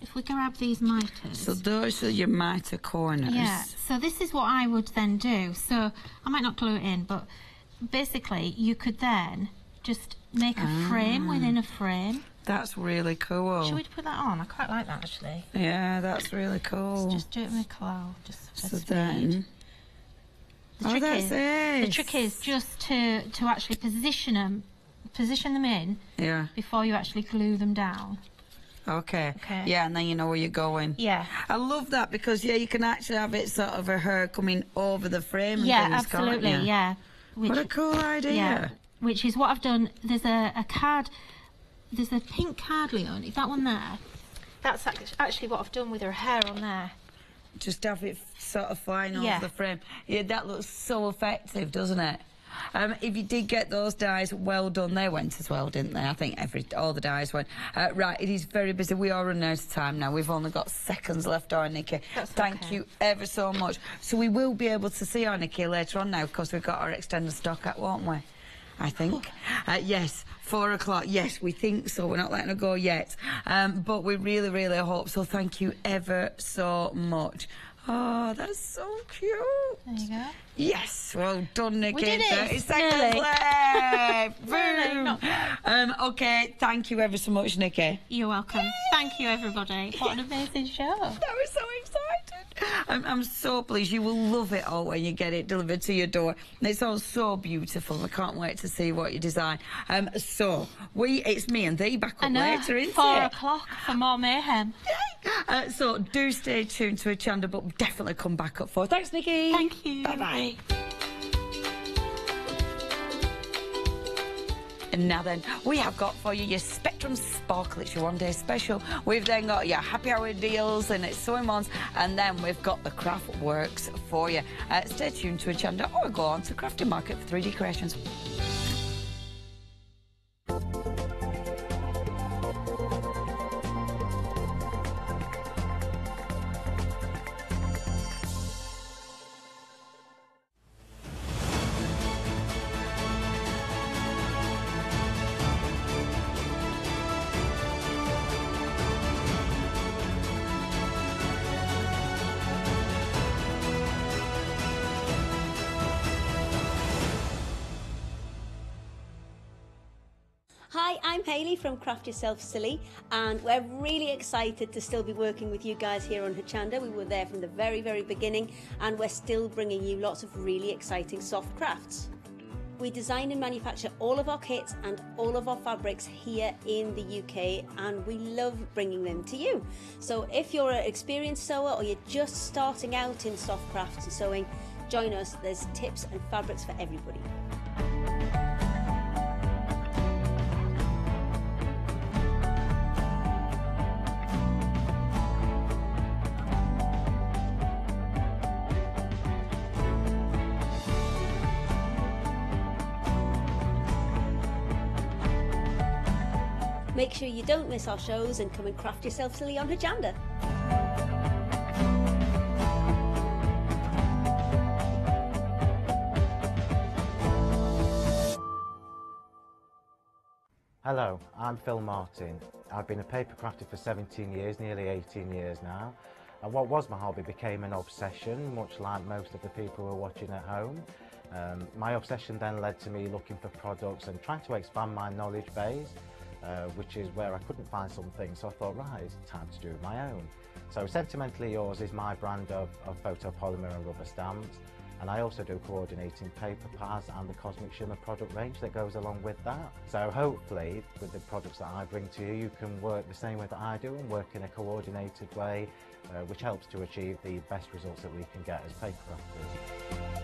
if we grab these miters. So those are your mitre corners. Yeah, so this is what I would then do. So I might not glue it in, but basically you could then just make a frame within a frame. That's really cool. Should we put that on? I quite like that actually. Yeah, that's really cool. Let's just do it with a claw. Just so then... The trick is just to actually position them in before you actually glue them down. Okay. Yeah, and then you know where you're going. Yeah. I love that because, yeah, you can actually have it sort of a hair coming over the frame and yeah, things, absolutely, can't you? yeah. What a cool idea. Yeah, which is what I've done. There's a card, there's a pink card, Leon, is that one there? That's actually what I've done with her hair on there. Just have it sort of flying over the frame. Yeah, that looks so effective, doesn't it? If you did get those dies, well done. They went as well, didn't they? I think all the dies went. Right, it is very busy. We are running out of time now. We've only got seconds left, our Nikki. Thank you ever so much. So we will be able to see our Nikki later on now because we've got our extended stock out, won't we? I think. Yes, 4 o'clock. Yes, we think so. We're not letting her go yet. But we really, really hope so. Thank you ever so much. Oh, that's so cute. There you go. Yes, well done, Nikki. We did it. 30 seconds left. Really? Not bad. Okay, thank you ever so much, Nikki. You're welcome. Yay! Thank you, everybody. What an amazing show. That was so excited. I'm so pleased. You will love it all when you get it delivered to your door. It's all so beautiful. I can't wait to see what you design. So, it's me and thee back up later, isn't it? 4 o'clock for more mayhem. So, do stay tuned to Hochanda, but definitely come back up for. Thanks, Nikki. Thank you. Bye-bye. And now then, we have got for you your Spectrum Sparkle. It's your one-day special. We've then got your happy hour deals and it's sewing ones, and then we've got the craft works for you. Stay tuned to Hochanda or go on to Crafting Market for 3D creations. Hi, I'm Hayley from Craft Yourself Silly, and we're really excited to still be working with you guys here on Hochanda. We were there from the very, very beginning, and we're still bringing you lots of really exciting soft crafts. We design and manufacture all of our kits and all of our fabrics here in the UK, and we love bringing them to you. So if you're an experienced sewer or you're just starting out in soft crafts and sewing, join us. There's tips and fabrics for everybody. Make sure you don't miss our shows and come and craft yourself silly on Hochanda. Hello, I'm Phil Martin. I've been a paper crafter for 17 years, nearly 18 years now. And what was my hobby became an obsession, much like most of the people who are watching at home. My obsession then led to me looking for products and trying to expand my knowledge base. Which is where I couldn't find something, so I thought, right, it's time to do my own. So Sentimentally Yours is my brand of photopolymer and rubber stamps, and I also do coordinating paper pads and the Cosmic Shimmer product range that goes along with that. So hopefully, with the products that I bring to you, you can work the same way that I do and work in a coordinated way, which helps to achieve the best results that we can get as paper crafters.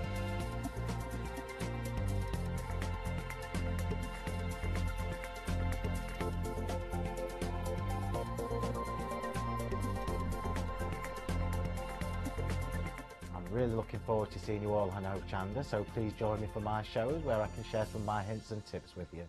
Really looking forward to seeing you all on Hochanda, so please join me for my shows where I can share some of my hints and tips with you.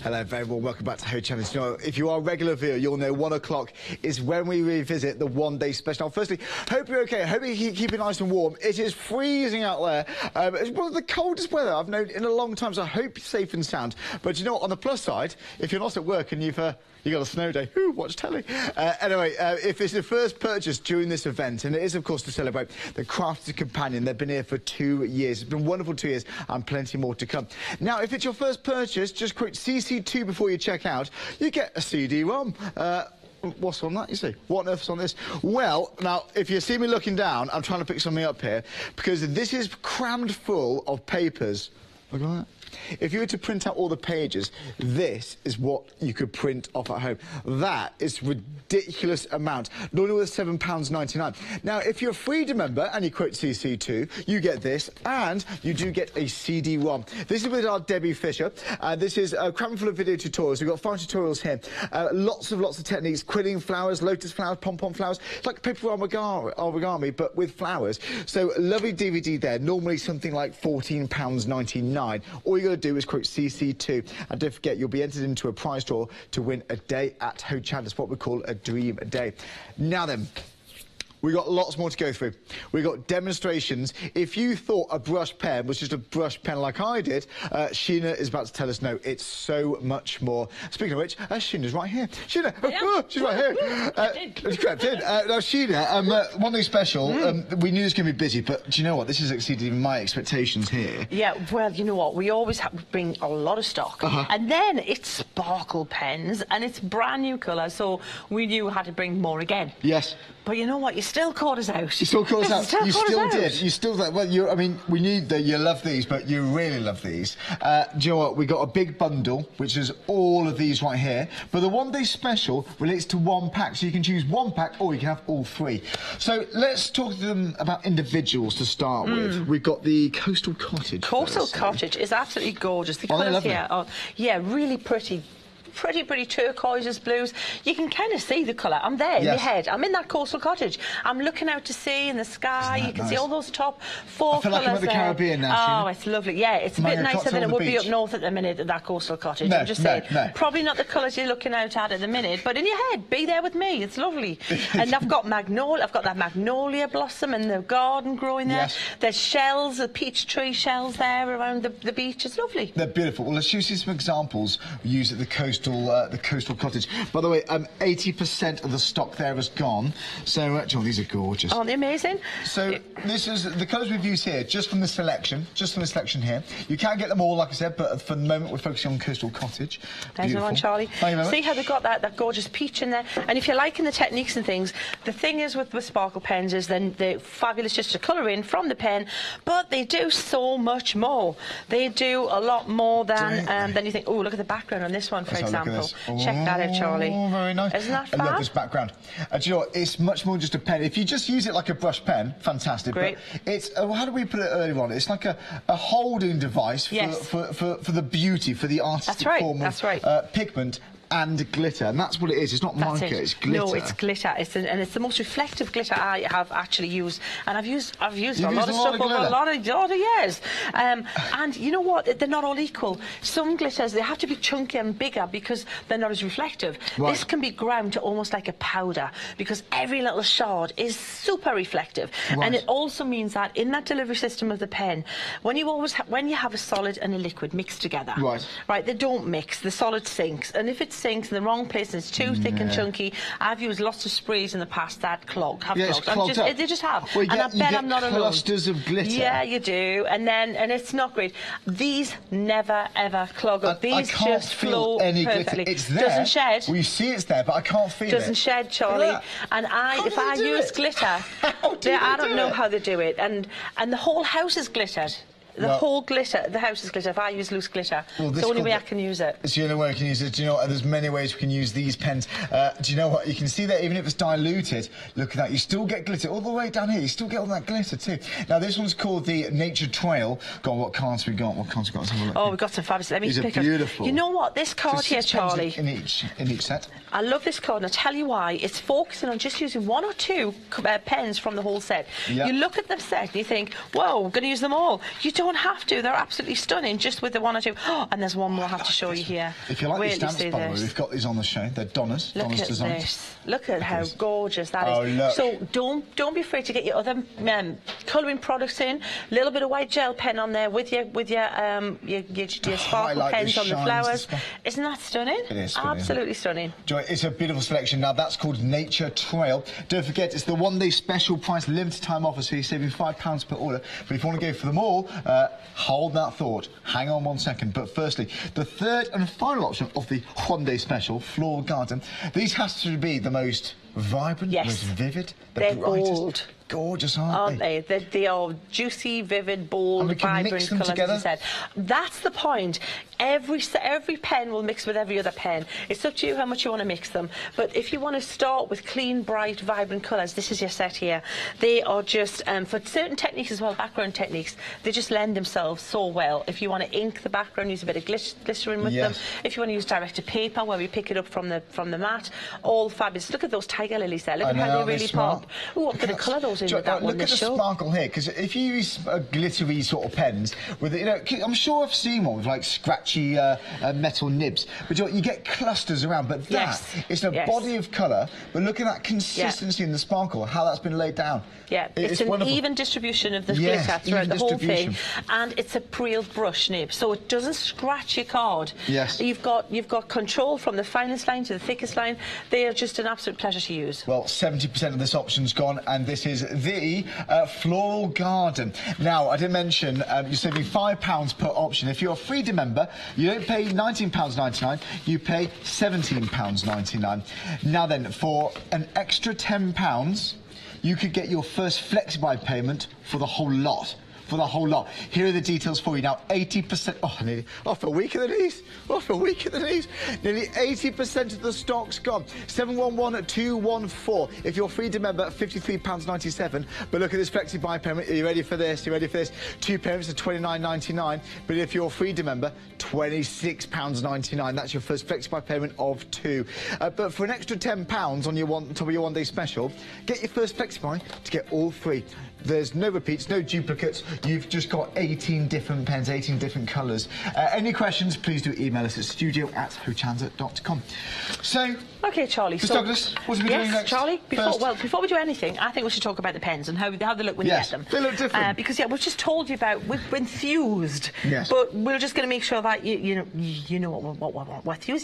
Hello, very warm welcome back to Hochanda. You know, if you are a regular viewer, you'll know 1 o'clock is when we revisit the one-day special. Now, firstly, hope you're okay. Hope you keep it nice and warm. It is freezing out there. It's one of the coldest weather I've known in a long time, so I hope you're safe and sound. But you know what, on the plus side, if you're not at work and you've got a snow day, watch telly. Anyway, if it's your first purchase during this event, and it is, of course, to celebrate the Crafted Companion, they've been here for 2 years. It's been wonderful 2 years, and plenty more to come. Now, if it's your first purchase, just quote CC2 before you check out. You get a CD-ROM. What's on that, you see? What on earth's on this? Well, now, if you see me looking down, I'm trying to pick something up here, because this is crammed full of papers. Look at that. If you were to print out all the pages, this is what you could print off at home. That is ridiculous amount. Normally worth £7.99. Now, if you're a Freedom member and you quote CC2, you get this, and you do get a CD-ROM. This is with our Debbie Fisher. This is crammed full of video tutorials. We've got 5 tutorials here. Lots of techniques: quilling flowers, lotus flowers, pom-pom flowers. It's like paper origami, but with flowers. So, lovely DVD there. Normally something like £14.99. All you got to do is quote CC2, and don't forget, you'll be entered into a prize draw to win a day at Hochanda. It's what we call a dream day. Now then, we've got lots more to go through. We've got demonstrations. If you thought a brush pen was just a brush pen like I did, Sheena is about to tell us no, it's so much more. Speaking of which, Sheena's right here. Sheena, she's right here. She crept in. Now, Sheena, one thing special, we knew it was going to be busy, but do you know what? This has exceeded even my expectations here. Yeah, well, you know what? We always have to bring a lot of stock. And then it's sparkle pens, and it's brand new colours, so we knew we had to bring more again. Yes. But you know what? You still caught us out. You still caught us out. You still did. You still did. Well, I mean, we knew that you love these, but you really love these. Do you know what? We got a big bundle, which is all of these right here. But the one-day special relates to 1 pack, so you can choose 1 pack, or you can have all 3. So let's talk to them about individuals to start with. We've got the Coastal Cottage. Coastal Cottage is absolutely gorgeous. The colours here are, yeah, really pretty. Pretty turquoises, blues. You can kind of see the colour. I'm there in your head. I'm in that Coastal Cottage. I'm looking out to sea in the sky. You can see all those top 4 colours. I feel like I'm at the Caribbean now. Oh, it's lovely. Yeah, it's a bit nicer than it would be up north at the minute at that Coastal Cottage. I'm just saying. Probably not the colours you're looking out at the minute, but in your head, be there with me. It's lovely. And I've got magnolia. I've got that magnolia blossom in the garden growing there. There's shells, the peach tree shells there around the beach. It's lovely. They're beautiful. Well, let's use some examples we use at the Coastal Cottage. By the way, 80% of the stock there has gone. So, these are gorgeous. Aren't they amazing? So, this is the colours we've used here, just from the selection here. You can't get them all, like I said, but for the moment we're focusing on Coastal Cottage. There's one, Charlie. See how they've got that gorgeous peach in there? And if you're liking the techniques and things, the thing is with sparkle pens is then they're fabulous just to colour in from the pen, but they do so much more. They do a lot more than you think. Oh, look at the background on this one, for example. Check that out, Charlie. Oh, very nice. Isn't that fab? I love this background. Do you know what? It's much more just a pen. If you just use it like a brush pen, fantastic. Great. But it's, how do we put it earlier on? It's like a holding device for the beauty, for the artistic form of pigment and glitter, and that's what it is. It's not mica, it's glitter. No, it's glitter. And it's the most reflective glitter I have actually used, and I've used a lot of stuff over a lot of years. And you know what? They're not all equal. Some glitters, they have to be chunky and bigger because they're not as reflective. Right. This can be ground to almost like a powder because every little shard is super reflective. Right. And it also means that in that delivery system of the pen, when you have a solid and a liquid mixed together, right, they don't mix. The solid sinks, and if it sinks in the wrong place and it's too thick and chunky, I've used lots of sprays in the past that clogged. They just have. Well, and I bet I'm not alone. Clusters of glitter. Yeah, you do. And it's not great. These never ever clog up. These just flow any perfectly. Glitter. It's there. Doesn't shed. Well, you see it's there, but I can't feel it. Doesn't shed, Charlie. And if I use glitter, I don't know how they do it. And the whole house is glittered. The house is glitter. If I use loose glitter, it's the only way I can use it. It's the only way I can use it. Do you know what? There's many ways we can use these pens. Do you know what? You can see that even if it's diluted, look at that. You still get glitter all the way down here. You still get all that glitter too. Now, this one's called the Nature Trail. Go on, what cards we got? What cards we got? Let's have a look. Oh, we've got some fabulous. Let me pick up. Beautiful. You know what? This card here, Charlie. In each set. I love this card, and I'll tell you why. It's focusing on just using 1 or 2 pens from the whole set. Yep. You look at the set and you think, whoa, I'm going to use them all. You don't don't have to. They're absolutely stunning, just with the one or two. Oh, and there's one more I have to show you here. If you like these stamps, by the way, we've got these on the show. They're Donna's. Look Donna's at designs. this. Look at how gorgeous that Oh, is. look. So don't be afraid to get your other colouring products in. A little bit of white gel pen on there with your sparkle pens on the flowers. Isn't that stunning? It is stunning. Absolutely stunning. Joy, it's a beautiful selection. Now, that's called Nature Trail. Don't forget, it's the one-day special price, limited time offer, so you're saving £5 per order. But if you want to go for them all, hold that thought. Hang on 1 second. But firstly, the third and final option of the one-day special, Floral Garden. These has to be the most vibrant, most vivid, They're brightest. bold. Gorgeous, aren't they? They are juicy, vivid, bold, vibrant colours, as you said. That's the point. Every pen will mix with every other pen. It's up to you how much you want to mix them. But if you want to start with clean, bright, vibrant colours, this is your set here. They are just, for certain techniques as well, background techniques, they just lend themselves so well. If you want to ink the background, use a bit of glycerin with them. If you want to use direct-to-paper, where we pick it up from the mat, all fabulous. Look at those tiger lilies there. Look at how they really pop. Oh, I'm going to colour those in with that one. Look at the sparkle here, because if you use glittery sort of pens, with I'm sure I've seen one with like scratchy metal nibs, but you get clusters around. But that it's a body of colour. But look at that consistency in the sparkle, how that's been laid down. Yeah, it's an wonderful. Even distribution of the glitter throughout the whole thing, and it's a Priel brush nib, so it doesn't scratch your card. Yes. You've got control from the finest line to the thickest line. They are just an absolute pleasure to use. Well, 70% of this option's gone, and this is the Floral Garden. Now, I did mention you're saving £5 per option. If you're a Freedom member, you don't pay £19.99, you pay £17.99. Now then, for an extra £10, you could get your first Flexi-Buy payment for the whole lot. Here are the details for you now. 80%. Oh, nearly off a week of the knees. Nearly 80% of the stock's gone. 711214. If you're Freedom member, £53.97. But look at this Flexi-Buy payment. Are you ready for this? Two payments are £29.99. But if you're Freedom member, £26.99. That's your first Flexi-Buy payment of two. But for an extra £10 on your top of your one-day special, get your first Flexi-Buy to get all three. There's no repeats, no duplicates. You've just got 18 different pens, 18 different colours. Any questions, please do email us at studio@hochanda.com. So, OK, Charlie. Mr. Douglas, what are we doing next? Charlie, before we do anything, I think we should talk about the pens and how they look when you get them. They look different. Because, we've just told you about, we're enthused. Yes. But we're just going to make sure that you know what we're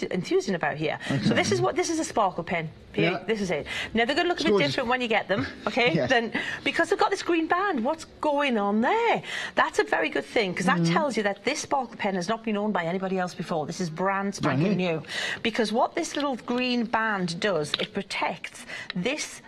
enthusing about here. Okay. So this is a sparkle pen. Yeah. This is it. Now, they're going to look a bit different when you get them, OK? Yes. Then, because they've got this green band, what's going on there? That's a very good thing, because that tells you that this sparkle pen has not been owned by anybody else before. This is brand spanking new. Because what this little green band does, it protects this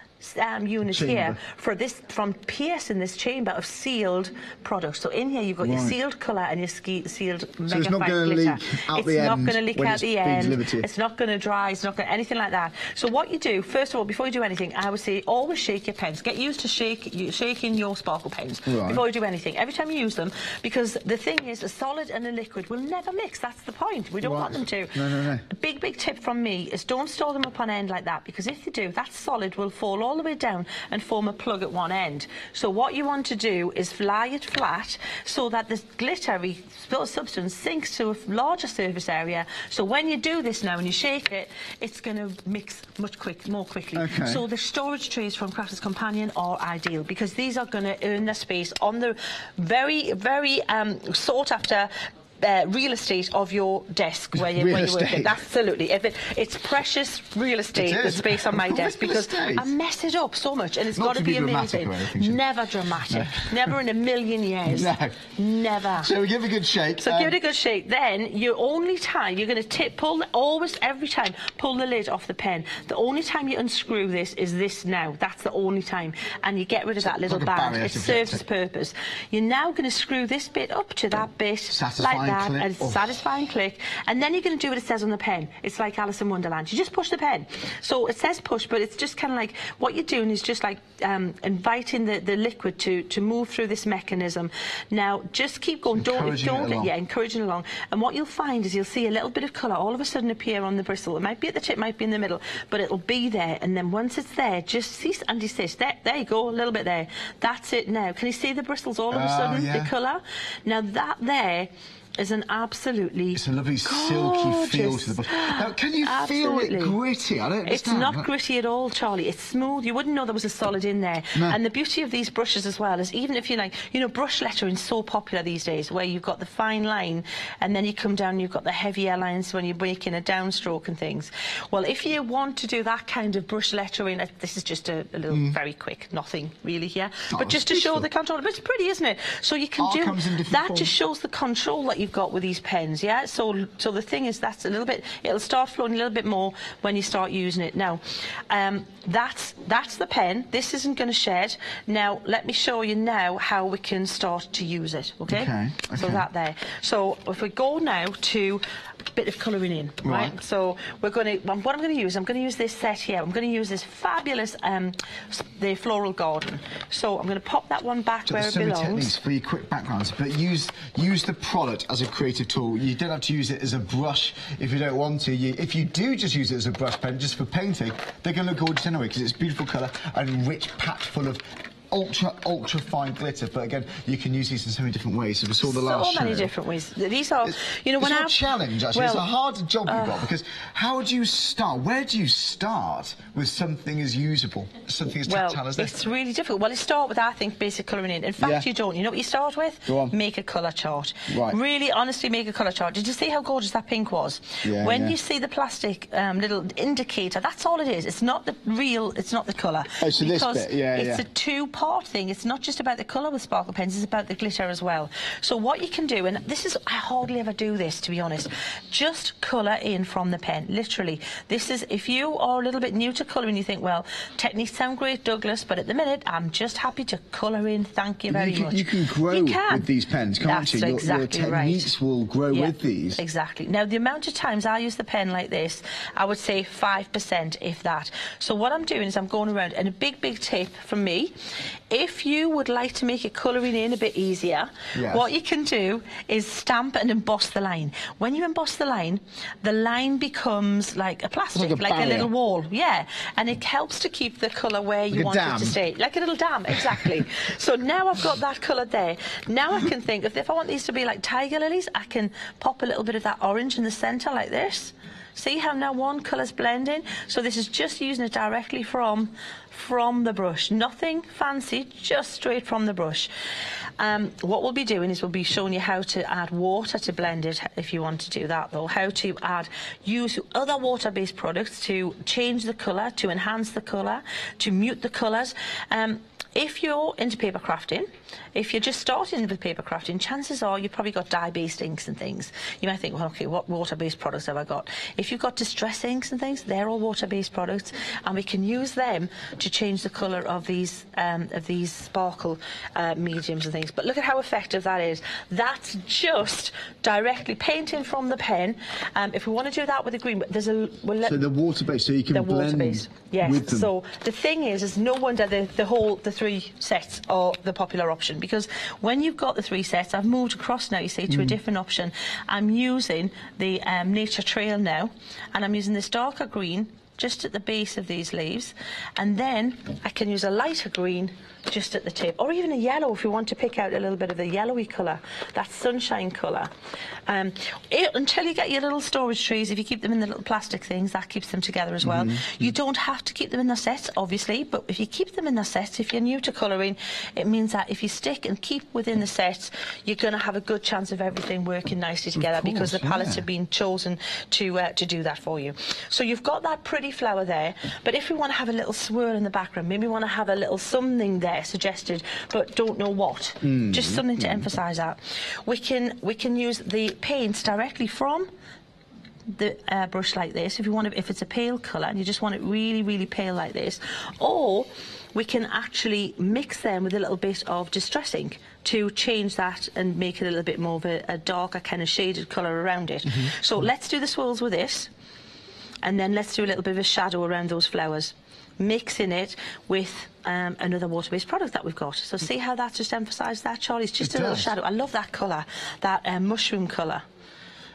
unit here from piercing this chamber of sealed products. So in here you've got your sealed colour and your sealed mega fine glitter. It's not going to leak out the end. It's not going to dry. It's not going to anything like that. So what you do, first of all, before you do anything, I would say always shake your pens. Get used to shaking your sparkle pens before you do anything. Every time you use them, because the thing is, a solid and a liquid will never mix. That's the point. We don't want them to. No. A big tip from me is don't store them up on end like that, because if you do, that solid will fall all the way down and form a plug at one end. So what you want to do is lie it flat so that this glittery substance sinks to a larger surface area. So when you do this now and you shake it, it's going to mix more quickly. Okay. So the storage trays from Crafters Companion are ideal, because these are going to earn their space on the very sought after real estate of your desk where you're working. Absolutely. It's precious real estate, the space on my desk, because I mess it up so much, and it's got to be amazing. Never dramatic. Never in a million years. No. Never. So we give it a good shake. So give it a good shake. Then your only time you're going to every time pull the lid off the pen. The only time you unscrew this is this now. That's the only time, and you get rid of that little band. It serves its purpose. You're now going to screw this bit up to that bit, like that, click. and it's a satisfying click. And then you're going to do what it says on the pen. It's like Alice in Wonderland. You just push the pen. So it says push, but it's just kind of like what you're doing is just like inviting the liquid to move through this mechanism. Now, just keep going. Encouraging along. And what you'll find is you'll see a little bit of colour all of a sudden appear on the bristle. It might be at the tip, might be in the middle, but it'll be there. And then once it's there, just see, Andy says, there you go, a little bit there. That's it now. Can you see the bristles all of a sudden, the colour? Now that there is an absolutely It's a lovely silky feel to the brush. Now, can you feel it gritty? I don't understand. It's not gritty at all, Charlie. It's smooth. You wouldn't know there was a solid in there. No. And the beauty of these brushes as well is even if you like, you know, brush lettering's so popular these days where you've got the fine line and then you come down and you've got the heavier lines when you're making a downstroke and things. Well, if you want to do that kind of brush lettering, this is just a little very quick, nothing really here, but just to show the control. But it's pretty, isn't it? So you can do that. Just shows the control that you've got with these pens, yeah. So the thing is, that's a little bit. It'll start flowing a little bit more when you start using it. Now, that's the pen. This isn't going to shed. Now, let me show you now how we can start to use it. Okay. So that there. So if we go now to a bit of colouring in, right? So we're going to. What I'm going to use this set here. I'm going to use this fabulous the Floral Garden. So I'm going to pop that one back where it belongs. Techniques for your quick backgrounds, but use the product as a creative tool. You don't have to use it as a brush if you don't want to. If you do just use it as a brush pen, just for painting, they're going to look gorgeous anyway because it's beautiful colour and rich, packed full of ultra fine glitter. But again, you can use these in so many different ways. So we saw the last show. So many different ways. These are, you know, when it's a challenge actually. Well, it's a hard job you've got because how do you start? Where do you start with something as usable, something as tactile as this? It's really difficult. Well, you start with, I think, basic colouring in. In fact, you don't. You know what you start with? Go on. Make a colour chart. Right. Really, honestly, make a colour chart. Did you see how gorgeous that pink was? When you see the plastic little indicator, that's all it is. It's not the real. It's not the colour. Oh, so this bit, it's a two-part thing. It's not just about the colour with sparkle pens, it's about the glitter as well. So what you can do, and this is, I hardly ever do this, to be honest, just colour in from the pen, literally. This is, if you are a little bit new to colouring, you think, well, techniques sound great, Douglas, but at the minute, I'm just happy to colour in, thank you very much. You can grow with these pens, can't you? Your techniques will grow with these. Exactly. Now, the amount of times I use the pen like this, I would say 5%, if that. So what I'm doing is I'm going around, and a big tip from me, if you would like to make it colouring in a bit easier, what you can do is stamp and emboss the line. When you emboss the line becomes like a plastic, like a little wall, and it helps to keep the colour where you want it to stay. Like a little dam, exactly. So now I've got that colour there. Now I can think, if I want these to be like tiger lilies, I can pop a little bit of that orange in the centre like this. See how now one colour's blending? So this is just using it directly from the brush. Nothing fancy, just straight from the brush. What we'll be doing is we'll be showing you how to add water to blend it, if you want to do that though. How to use other water-based products to change the colour, to enhance the colour, to mute the colours. If you're into paper crafting, if you're just starting with paper crafting, chances are you've probably got dye-based inks and things. You might think, well, okay, what water-based products have I got? If you've got distress inks and things, they're all water-based products, and we can use them to change the colour of these sparkle mediums and things. But look at how effective that is. That's just directly painting from the pen. If we want to do that with a green, there's a... so they're water-based, so you can blend with them. So the thing is no wonder the three sets are the popular option, because when you've got the three sets, I've moved across now, you see, to a different option. I'm using the Nature Trail now, and I'm using this darker green just at the base of these leaves, and then I can use a lighter green just at the tip, or even a yellow if you want to pick out a little bit of the yellowy colour, that sunshine colour. Until you get your little storage trees, if you keep them in the little plastic things, that keeps them together as well. You don't have to keep them in their sets, obviously, but if you keep them in their sets, if you're new to colouring, it means that if you stick and keep within the sets, you're going to have a good chance of everything working nicely together, because the palettes have been chosen to do that for you. So you've got that pretty flower there, but if we want to have a little swirl in the background, maybe we want to have a little something there suggested, but don't know what, just something to emphasise that. We can use the paints directly from the brush like this, if you want to, if it's a pale colour and you just want it really pale like this, or we can actually mix them with a little bit of distress ink to change that and make it a little bit more of a darker kind of shaded colour around it. So let's do the swirls with this, and then let's do a little bit of a shadow around those flowers, mixing it with another water-based product that we've got. So see how that just emphasised that, Charlie? It's just a little shadow. I love that colour, that mushroom colour.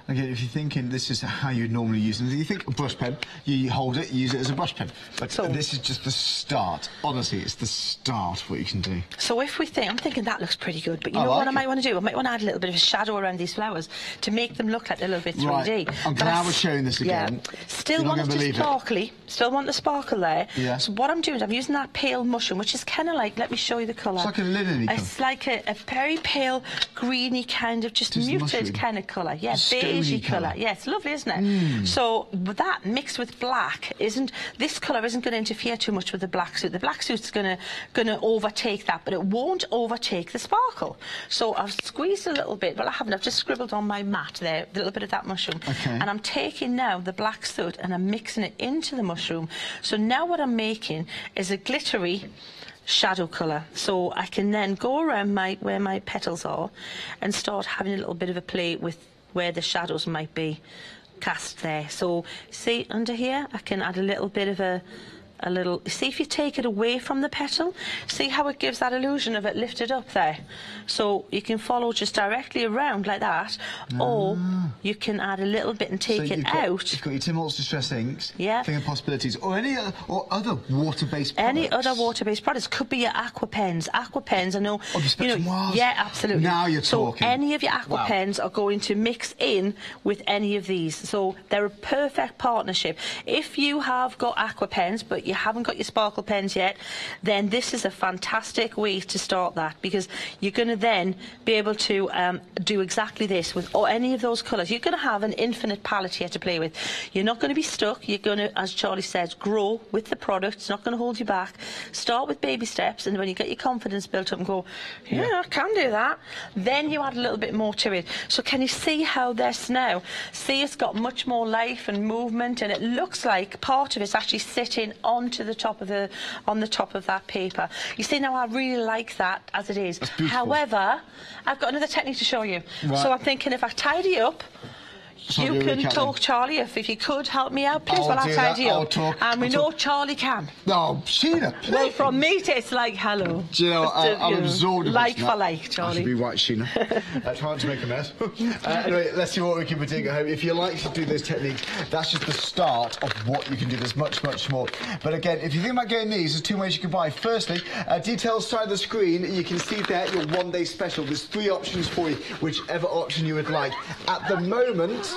Again, if you're thinking this is how you'd normally use them, you think a brush pen, you hold it, use it as a brush pen. But this is just the start. Honestly, it's the start of what you can do. So if we think, I'm thinking that looks pretty good, but you know what I might want to do? I might want to add a little bit of a shadow around these flowers to make them look like a little bit 3D. Right. I'm glad we're showing this again. Yeah. Still want it to sparkly. Still want the sparkle there. Yeah. So what I'm doing is I'm using that pale mushroom, which is kind of like, let me show you the colour. It's like a linen-y colour. It's like a very pale, greeny kind of, just muted kind of colour. Yeah, beigey colour. Yeah, it's lovely, isn't it? So that mixed with black this colour isn't going to interfere too much with the black suit. The black suit's going to overtake that, but it won't overtake the sparkle. So I've squeezed a little bit, well, I haven't. I've just scribbled on my mat there a little bit of that mushroom. And I'm taking now the black suit and I'm mixing it into the mushroom. So now what I'm making is a glittery shadow colour. So I can then go around where my petals are and start having a little bit of a play with where the shadows might be cast there. So see under here, I can add a little bit of a see if you take it away from the petal, see how it gives that illusion of it lifted up there. So you can follow just directly around like that, or you can add a little bit and take it out. You've got your Tim Holtz Distress Inks, yeah, Thing of Possibilities, or any other water-based products. Any other water-based products. Could be your aqua pens. Aqua pens, I know, yeah, absolutely. Now you're talking. So any of your aqua pens are going to mix in with any of these. So they're a perfect partnership. If you have got aqua pens, but you haven't got your sparkle pens yet, then this is a fantastic way to start that, because you're going to then be able to do exactly this with any of those colours. You're going to have an infinite palette here to play with. You're not going to be stuck. You're going to, as Charlie says, grow with the product. It's not going to hold you back. Start with baby steps, and when you get your confidence built up and go, yeah, I can do that, then you add a little bit more to it. So can you see how this now? See, it's got much more life and movement, and it looks like part of it's actually sitting onto the top of that paper. You see, now I really like that as it is. However, I've got another technique to show you. Right. So I'm thinking if I tidy up, you can talk, Charlie, if you could help me out, please, while I tidy up. And we know Charlie can. No, Sheena, please. Well, from me, it's like, hello. Do you know, I'm absorbed in like for like, Charlie. I should be right, Sheena. Trying to make a mess. Anyway, let's see what we can be doing at home. If you like to do those techniques, that's just the start of what you can do. There's much, much more. But again, if you think about getting these, there's two ways you can buy. Firstly, details side of the screen, you can see there your one-day special. There's 3 options for you, whichever option you would like. At the moment,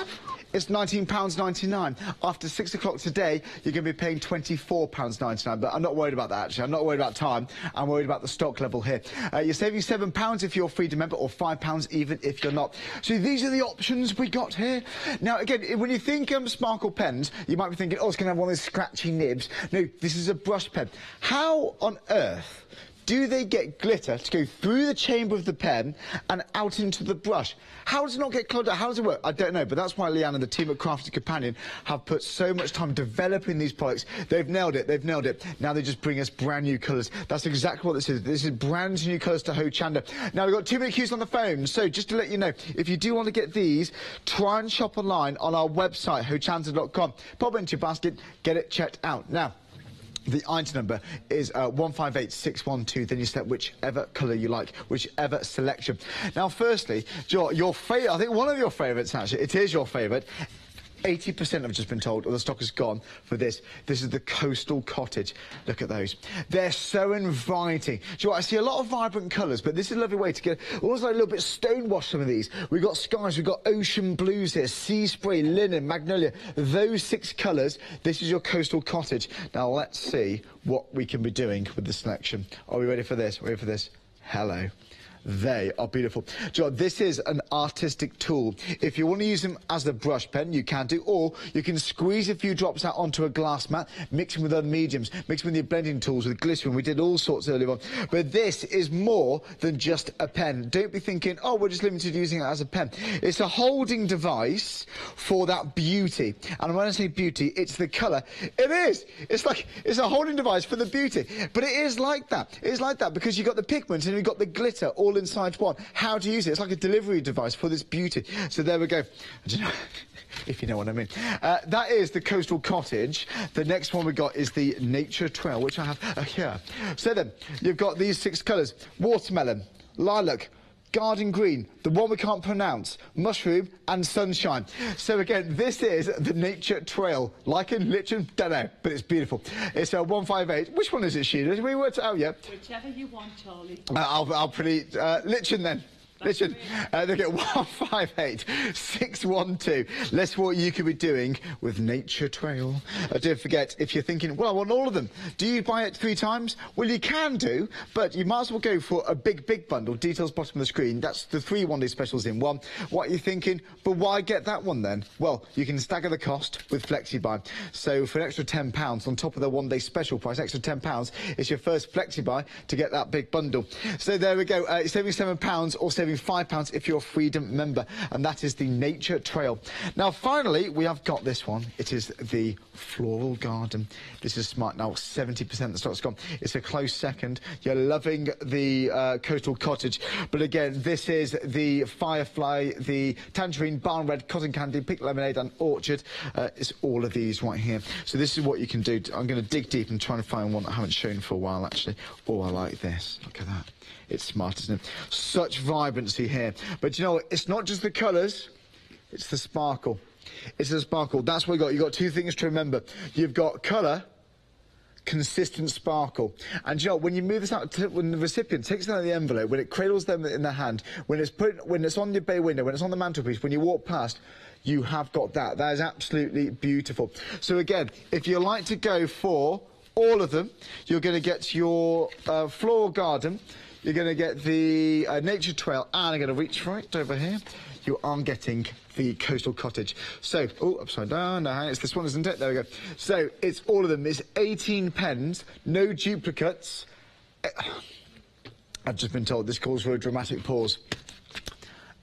it's £19.99. After 6 o'clock today, you're going to be paying £24.99. But I'm not worried about that, actually. I'm not worried about time. I'm worried about the stock level here. You're saving £7 if you're a Freedom member, or £5 even if you're not. So these are the options we got here. Now, again, when you think sparkle pens, you might be thinking, oh, it's going to have one of those scratchy nibs. No, this is a brush pen. How on earth do they get glitter to go through the chamber of the pen and out into the brush? How does it not get clogged out? How does it work? I don't know, but that's why Leanne and the team at Crafty Companion have put so much time developing these products. They've nailed it. They've nailed it. Now they just bring us brand new colours. That's exactly what this is. This is brand new colours to Hochanda. Now, we've got 2 minute queues on the phone, so just to let you know, if you do want to get these, try and shop online on our website, hochanda.com. Pop it into your basket, get it checked out. Now, the item number is 158612. Then you select whichever colour you like, whichever selection. Now, firstly, your favourite, I think one of your favourites, actually, it is your favourite. 80% have just been told, or the stock is gone for this. This is the Coastal Cottage. Look at those. They're so inviting. Do you know what? I see a lot of vibrant colours, but this is a lovely way to get almost like a little bit stonewashed, some of these. We've got skies, we've got ocean blues here, sea spray, linen, magnolia. Those 6 colours, this is your Coastal Cottage. Now, let's see what we can be doing with the selection. Are we ready for this? Ready for this? Hello. They are beautiful. Do you know what? This is an artistic tool. If you want to use them as a brush pen, you can do, or you can squeeze a few drops out onto a glass mat, mix them with other mediums, mix them with your blending tools, with glycerin. We did all sorts earlier on. But this is more than just a pen. Don't be thinking, oh, we're just limited to using it as a pen. It's a holding device for that beauty. And when I say beauty, it's the colour. It is. It's a holding device for the beauty. But it is like that. It is like that because you've got the pigment and you've got the glitter all inside one. How to use it. It's like a delivery device for this beauty. So there we go. Do you know, if you know what I mean. That is the Coastal Cottage. The next one we got is the Nature Trail, which I have here. So then, you've got these 6 colours. Watermelon, lilac, garden green, the one we can't pronounce, mushroom and sunshine. So again, this is the Nature Trail. Lichen, lichen, don't know, but it's beautiful. It's a 158. Which one is it, Sheila? Did we work it out yet? Whichever you want, Charlie. I'll pretty lichen then. Listen, they get 158-612. That's what you could be doing with Nature Trail. Don't forget, if you're thinking, well, I want all of them, do you buy it 3 times? Well, you can do, but you might as well go for a big bundle. Details bottom of the screen. That's the 3 one-day specials in one. What are you thinking? But why get that one then? Well, you can stagger the cost with FlexiBuy. So for an extra £10 on top of the one-day special price, extra £10, it's your first FlexiBuy to get that big bundle. So there we go. You're saving £7 or saving £5 if you're a Freedom member, and that is the Nature Trail. Now finally we have got this one. It is the Floral Garden. This is smart. Now 70% of the stock's gone. It's a close second. You're loving the Coastal Cottage, but again, this is the Firefly, the Tangerine, Barn Red, Cotton Candy, Pink Lemonade and Orchard. It's all of these right here. So this is what you can do. I'm going to dig deep and try and find one that I haven't shown for a while actually. Oh, I like this. Look at that. It's smart, isn't it? Such vibrancy here. But you know what? It's not just the colours, it's the sparkle. It's the sparkle. That's what you got. You've got 2 things to remember. You've got colour, consistent sparkle. And you know, when you move this out, when the recipient takes it out of the envelope, when it cradles them in their hand, when it's on your bay window, when it's on the mantelpiece, when you walk past, you have got that. That is absolutely beautiful. So again, if you like to go for all of them, you're going to get your Floral Garden. You're going to get the Nature Trail, and I'm going to reach right over here. You are getting the Coastal Cottage. So, oh, upside down. No, it's this one, isn't it? There we go. So, it's all of them. It's 18 pens, no duplicates. I've just been told this calls for a dramatic pause.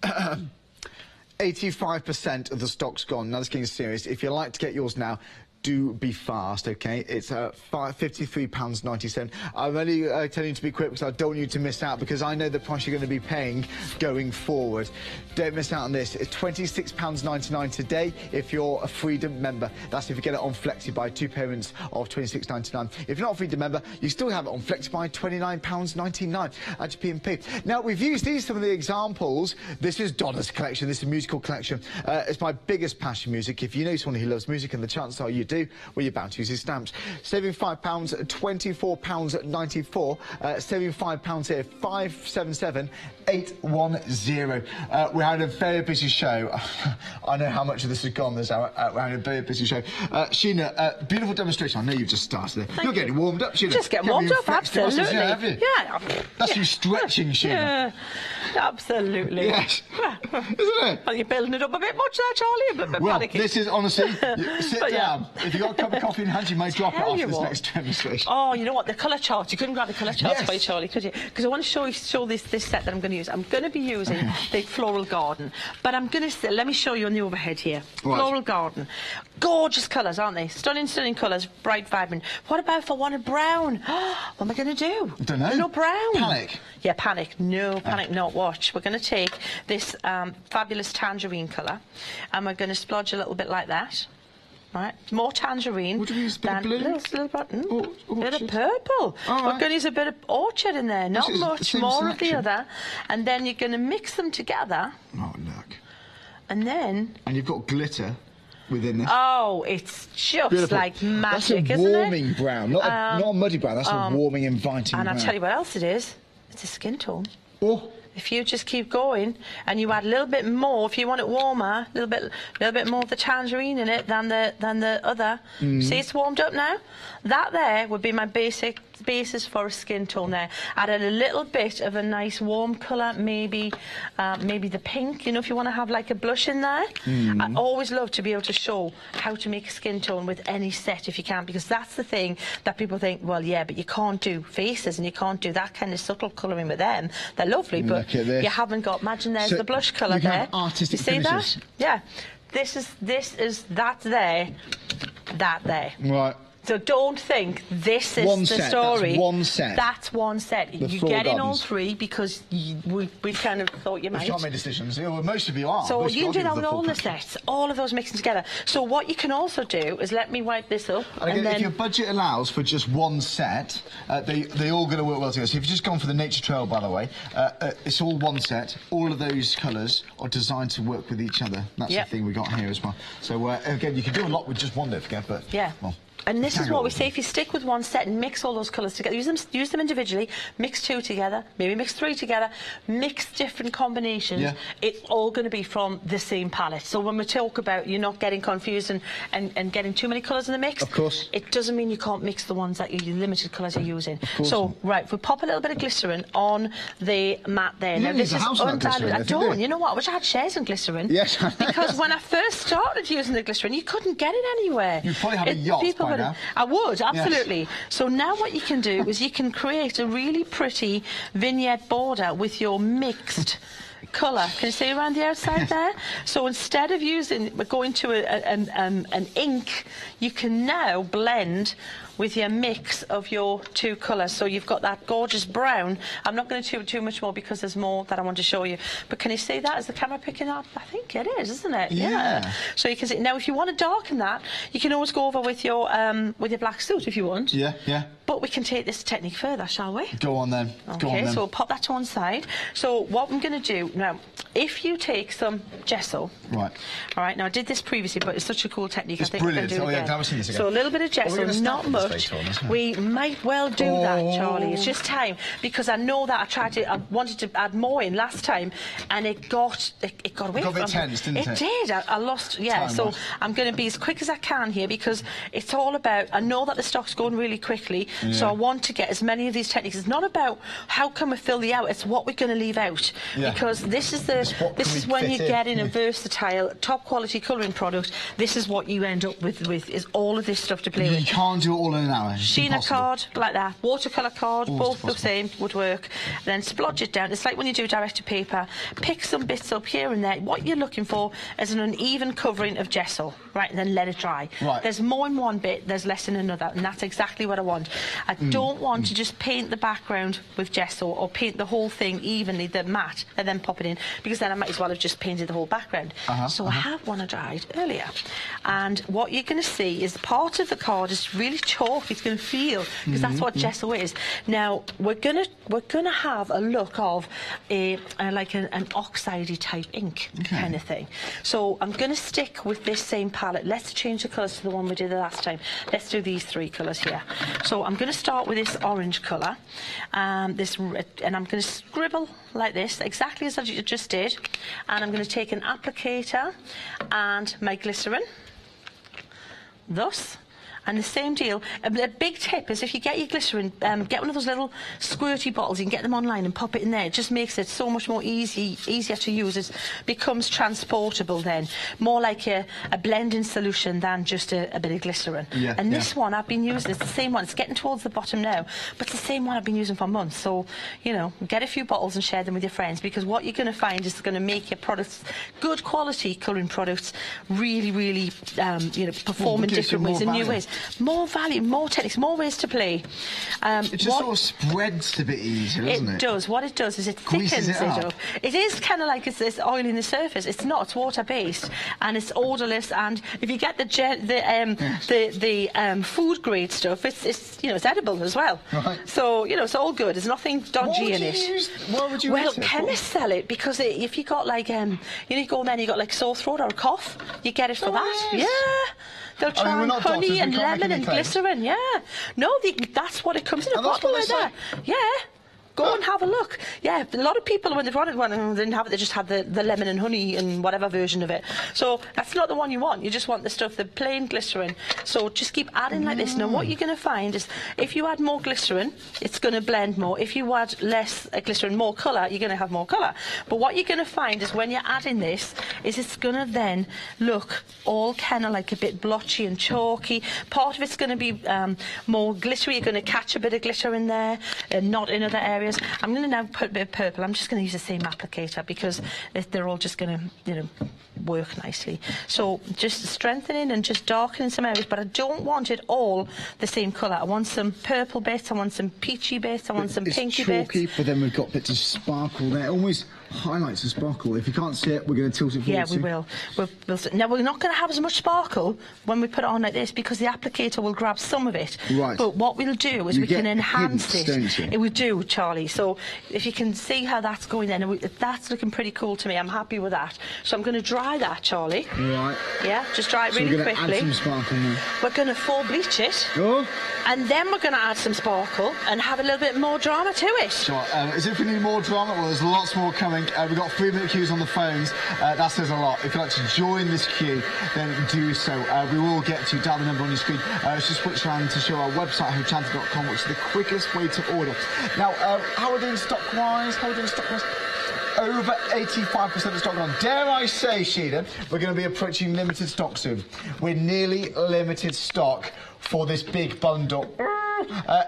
85% of the stock's gone. Now, this is getting serious. If you'd like to get yours now, do be fast, okay? It's £53.97. I'm only telling you to be quick because I don't want you to miss out, because I know the price you're going to be paying going forward. Don't miss out on this. It's £26.99 today if you're a Freedom member. That's if you get it on FlexiBuy, 2 payments of £26.99. If you're not a Freedom member, you still have it on FlexiBuy, £29.99 at your P&P. Now, we've used some of the examples. This is Donna's collection. This is a musical collection. It's my biggest passion, music. If you know someone who loves music, and the chances are you do, well, you're bound to use his stamps. Saving £5, £24.94. Saving £5 here, 577-810. We're having a very busy show. I know how much of this has gone this hour. We're having a very busy show. Sheena, beautiful demonstration. I know you've just started it. You're getting warmed up, Sheena. Just getting warmed up, absolutely. Yeah. That's you stretching, Sheena. Yeah, absolutely. Yes. Isn't it? Well, you're building it up a bit much there, Charlie. A bit well, panicky. This is honestly, sit down. If you've got a cup of coffee in hand, you may drop it after this next demonstration. Oh, you know what? The colour chart. You couldn't grab the colour charts by Charlie, could you? Because I want to show this set that I'm going to use. I'm going to be using the Floral Garden, but I'm going to let me show you on the overhead here. Right. Floral Garden, gorgeous colours, aren't they? Stunning colours, bright, vibrant. What about if I wanted brown? What am I going to do? I don't know. No brown. Panic. Yeah, panic. No, panic not. Watch. We're going to take this fabulous tangerine colour, and we're going to splodge a little bit like that. Right, more tangerine. What do we use? Bit of blue? Little bit of purple. Right. We're going to use a bit of orchard in there, not much, more of the other. And then you're going to mix them together. Oh, look. And then... And you've got glitter within this. Oh, it's just beautiful. like magic, that's a warming brown, not a muddy brown. That's a warming, inviting brown. And I'll tell you what else it is. It's a skin tone. Oh. If you just keep going and you add a little bit more, if you want it warmer, a little bit more of the tangerine in it than the other. See, it's warmed up now. That there would be my basic basis for a skin tone there. Added a little bit of a nice warm colour, maybe the pink, you know, if you want to have like a blush in there. I always love to be able to show how to make a skin tone with any set if you can, because that's the thing that people think, well, yeah, but you can't do faces and you can't do that kind of subtle colouring with them. They're lovely, but you haven't got, imagine there's the blush colour there. Artistic you see finishes. that? Yeah. This is that there, that there. Right. So don't think this is the story. That's one set. That's one set. You get in all three because we kind of thought you might. We've not made decisions. Yeah, well, most of you are. So you can do that with all the sets, all of those mixing together. So what you can also do is, let me wipe this up. And then, if your budget allows for just one set, they all going to work well together. So if you've just gone for the Nature Trail, by the way, it's all one set. All of those colours are designed to work with each other. That's the thing we got here as well. So again, you can do a lot with just one, don't forget, but well. And this is what we say, if you stick with one set and mix all those colours together, use them individually, mix 2 together, maybe mix 3 together, mix different combinations, it's all going to be from the same palette. So when we talk about you're not getting confused and getting too many colours in the mix, of course, it doesn't mean you can't mix the ones that your limited colours you're using. So, right, if we pop a little bit of glycerin on the mat there. Now, this is undiluted. I don't. You know what? I wish I had shares in glycerin. Yes. Because when I first started using the glycerin, you couldn't get it anywhere. You'd probably have a yacht by now. I would, absolutely. Yes. So now what you can do is you can create a really pretty vignette border with your mixed colour. Can you see around the outside there? So instead of going to an ink, you can now blend with your mix of your 2 colours. So you've got that gorgeous brown. I'm not going to do too much more because there's more that I want to show you. But can you see that? Is the camera picking up? I think it is, isn't it? Yeah. So you can see. Now, if you want to darken that, you can always go over with your black suit if you want. Yeah, yeah. But we can take this technique further, shall we? Go on then. Okay, go on then. So we'll pop that to one side. So what I'm going to do now, if you take some gesso. Right. All right, now I did this previously, but it's such a cool technique. It's I think brilliant. we're going to do it again. I've seen this again. So a little bit of gesso, not much. We might well do that, Charlie. It's just time, because I know that I wanted to add more in last time, and it got away from me. It got a bit tense, didn't it? It did. I lost. Yeah. So I'm going to be as quick as I can here, because it's all about. I know that the stock's going really quickly, so I want to get as many of these techniques. It's not about how can we fill the out. It's what we're going to leave out, because this is when you're getting a versatile, top quality colouring product. This is what you end up with is all of this stuff to play with. You can't do it all in an hour. Sheena card, like that, watercolour card, both the same, would work. Then splodge it down. It's like when you do direct to paper. Pick some bits up here and there. What you're looking for is an uneven covering of gesso, right, and then let it dry. Right. There's more in one bit, there's less in another, and that's exactly what I want. I don't want to just paint the background with gesso or paint the whole thing evenly, the matte, and then pop it in, because then I might as well have just painted the whole background. So I have one I dried earlier, and what you're going to see is part of the card is really chalky. It's going to feel, because that's what gesso is. Now we're gonna have a look of like an oxidey type ink kind of thing. So I'm going to stick with this same palette. Let's change the colours to the one we did the last time. Let's do these 3 colours here. So I'm going to start with this orange colour, this red, and I'm going to scribble like this, exactly as I just did. And I'm going to take an applicator and my glycerin, thus. And the same deal. A big tip is, if you get your glycerin, get one of those little squirty bottles. You can get them online and pop it in there. It just makes it so much more easier to use. It becomes transportable then. More like a blending solution than just a bit of glycerin. And this one I've been using, it's the same one. It's getting towards the bottom now, but it's the same one I've been using for months. So, you know, get a few bottles and share them with your friends, because what you're going to find is going to make your products, good quality colouring products, really, really, you know, perform in different ways, in new ways. More value, more techniques, more ways to play. It just sort of spreads a bit easier, doesn't it? It does. What it does is it thickens it up. It is kind of like it's oiling the surface. It's not. It's water-based, and it's odourless. And if you get the food grade stuff, it's you know, it's edible as well. Right. So you know, it's all good. There's nothing dodgy in it. Why would you use it? Chemists sell it because if you got like you know, you go there and you got like sore throat or a cough, you get it for that. Yes. Yeah. They'll try honey and lemon and glycerin, yeah. No, that's what it comes in a bottle like that. Yeah. Go and have a look. Yeah, a lot of people, when they've wanted one, they didn't have it, they just had the lemon and honey and whatever version of it. So that's not the one you want. You just want the stuff, the plain glycerin. So just keep adding like this. Now, what you're going to find is if you add more glycerin, it's going to blend more. If you add less glycerin, more colour, you're going to have more colour. But what you're going to find is when you're adding this, is it's going to then look all kind of like a bit blotchy and chalky. Part of it's going to be more glittery. You're going to catch a bit of glitter in there and not in other areas. I'm going to now put a bit of purple. I'm just going to use the same applicator because they're all just going to, you know, work nicely. So just strengthening and just darkening some areas, but I don't want it all the same colour. I want some purple bits, I want some peachy bits, I want some pinky bits. It's chalky, but then we've got bits of sparkle there. Almost highlights the sparkle. If you can't see it, we're going to tilt it forward. Yeah, we will. Now, we're not going to have as much sparkle when we put it on like this because the applicator will grab some of it. Right. But what we'll do is we can enhance hints, don't you? We do, Charlie. So if you can see how that's going then, that's looking pretty cool to me. I'm happy with that. So I'm going to dry that, Charlie. Right. Yeah, just dry it really quickly. We're going to add some sparkle now. We're going to full bleach it. Oh. And then we're going to add some sparkle and have a little bit more drama to it. Sure. As if we need more drama, well, there's lots more coming. We've got 3-minute queues on the phones. That says a lot. If you'd like to join this queue, then do so. We will get to dial the number on your screen. Let's just switch around to show our website, hochanda.com, which is the quickest way to order. Now, how are we doing stock-wise? Over 85% of stock gone. Dare I say, Sheila, we're going to be approaching limited stock soon. We're nearly limited stock for this big bundle.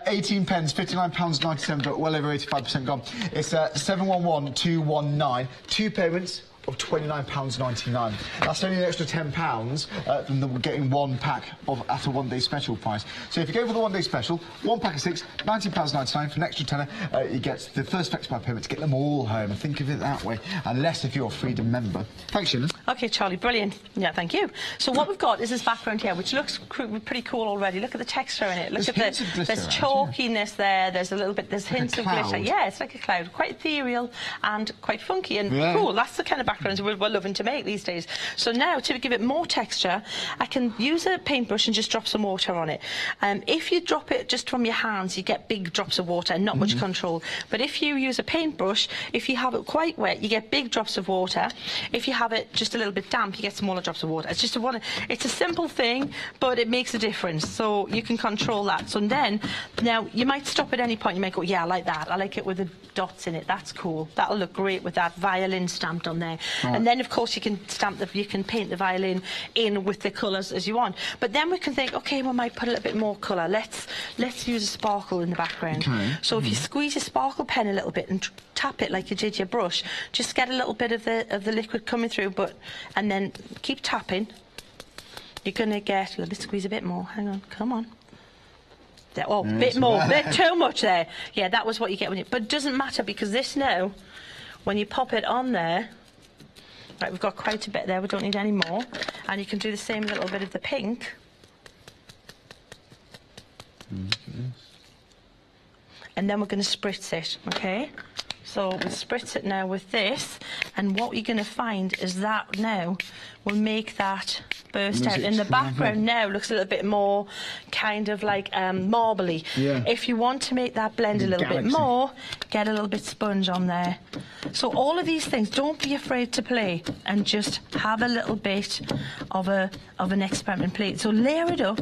18 pence, £59.97, but well over 85% gone. It's 711219. 2 payments of £29.99. That's only an extra £10 than we're getting 1 pack of at a 1-day special price. So if you go for the 1-day special, 1 pack of 6, £19.99 for an extra tenner, you get the first FlexPay payment to get them all home. And think of it that way, unless if you're a Freedom member. Thanks, Sheila. OK, Charlie, brilliant. Yeah, thank you. So what we've got is this background here, which looks pretty cool already. Look at the texture in it. Look at there's chalkiness there. There's a little bit, there's hints of glitter. Yeah, it's like a cloud. Quite ethereal and quite funky and cool. That's the kind of backgrounds we're loving to make these days. So now, to give it more texture, I can use a paintbrush and just drop some water on it. If you drop it just from your hands, you get big drops of water and not much control. But if you use a paintbrush, if you have it quite wet, you get big drops of water. If you have it just a little bit damp, you get smaller drops of water. It's just it's a simple thing, but it makes a difference. So you can control that. So then, now you might stop at any point. You might go, yeah, I like that. I like it with the dots in it. That's cool. That'll look great with that violin stamped on there. Right. And then, of course, you can paint the violin in with the colours as you want. But then we can think, OK, we might put a little bit more colour. Let's use a sparkle in the background. Okay. So if you squeeze your sparkle pen a little bit and tap it like you did your brush, just get a little bit of the liquid coming through, and then keep tapping. You're going to get, let me squeeze a bit more. Hang on, come on. There, oh, bit more, bit too much there. Yeah, that was what you get when you, but it doesn't matter because this now, when you pop it on there, right, we've got quite a bit there, we don't need any more. And you can do the same little bit of the pink. And then we're going to spritz it, okay? So we'll spritz it now with this, and what you're going to find is that now will make that burst out. And the background now looks a little bit more kind of like marbly. Yeah. If you want to make that blend a little bit more, get a little bit sponge on there. So all of these things, don't be afraid to play and just have a little bit of an experiment play. So layer it up.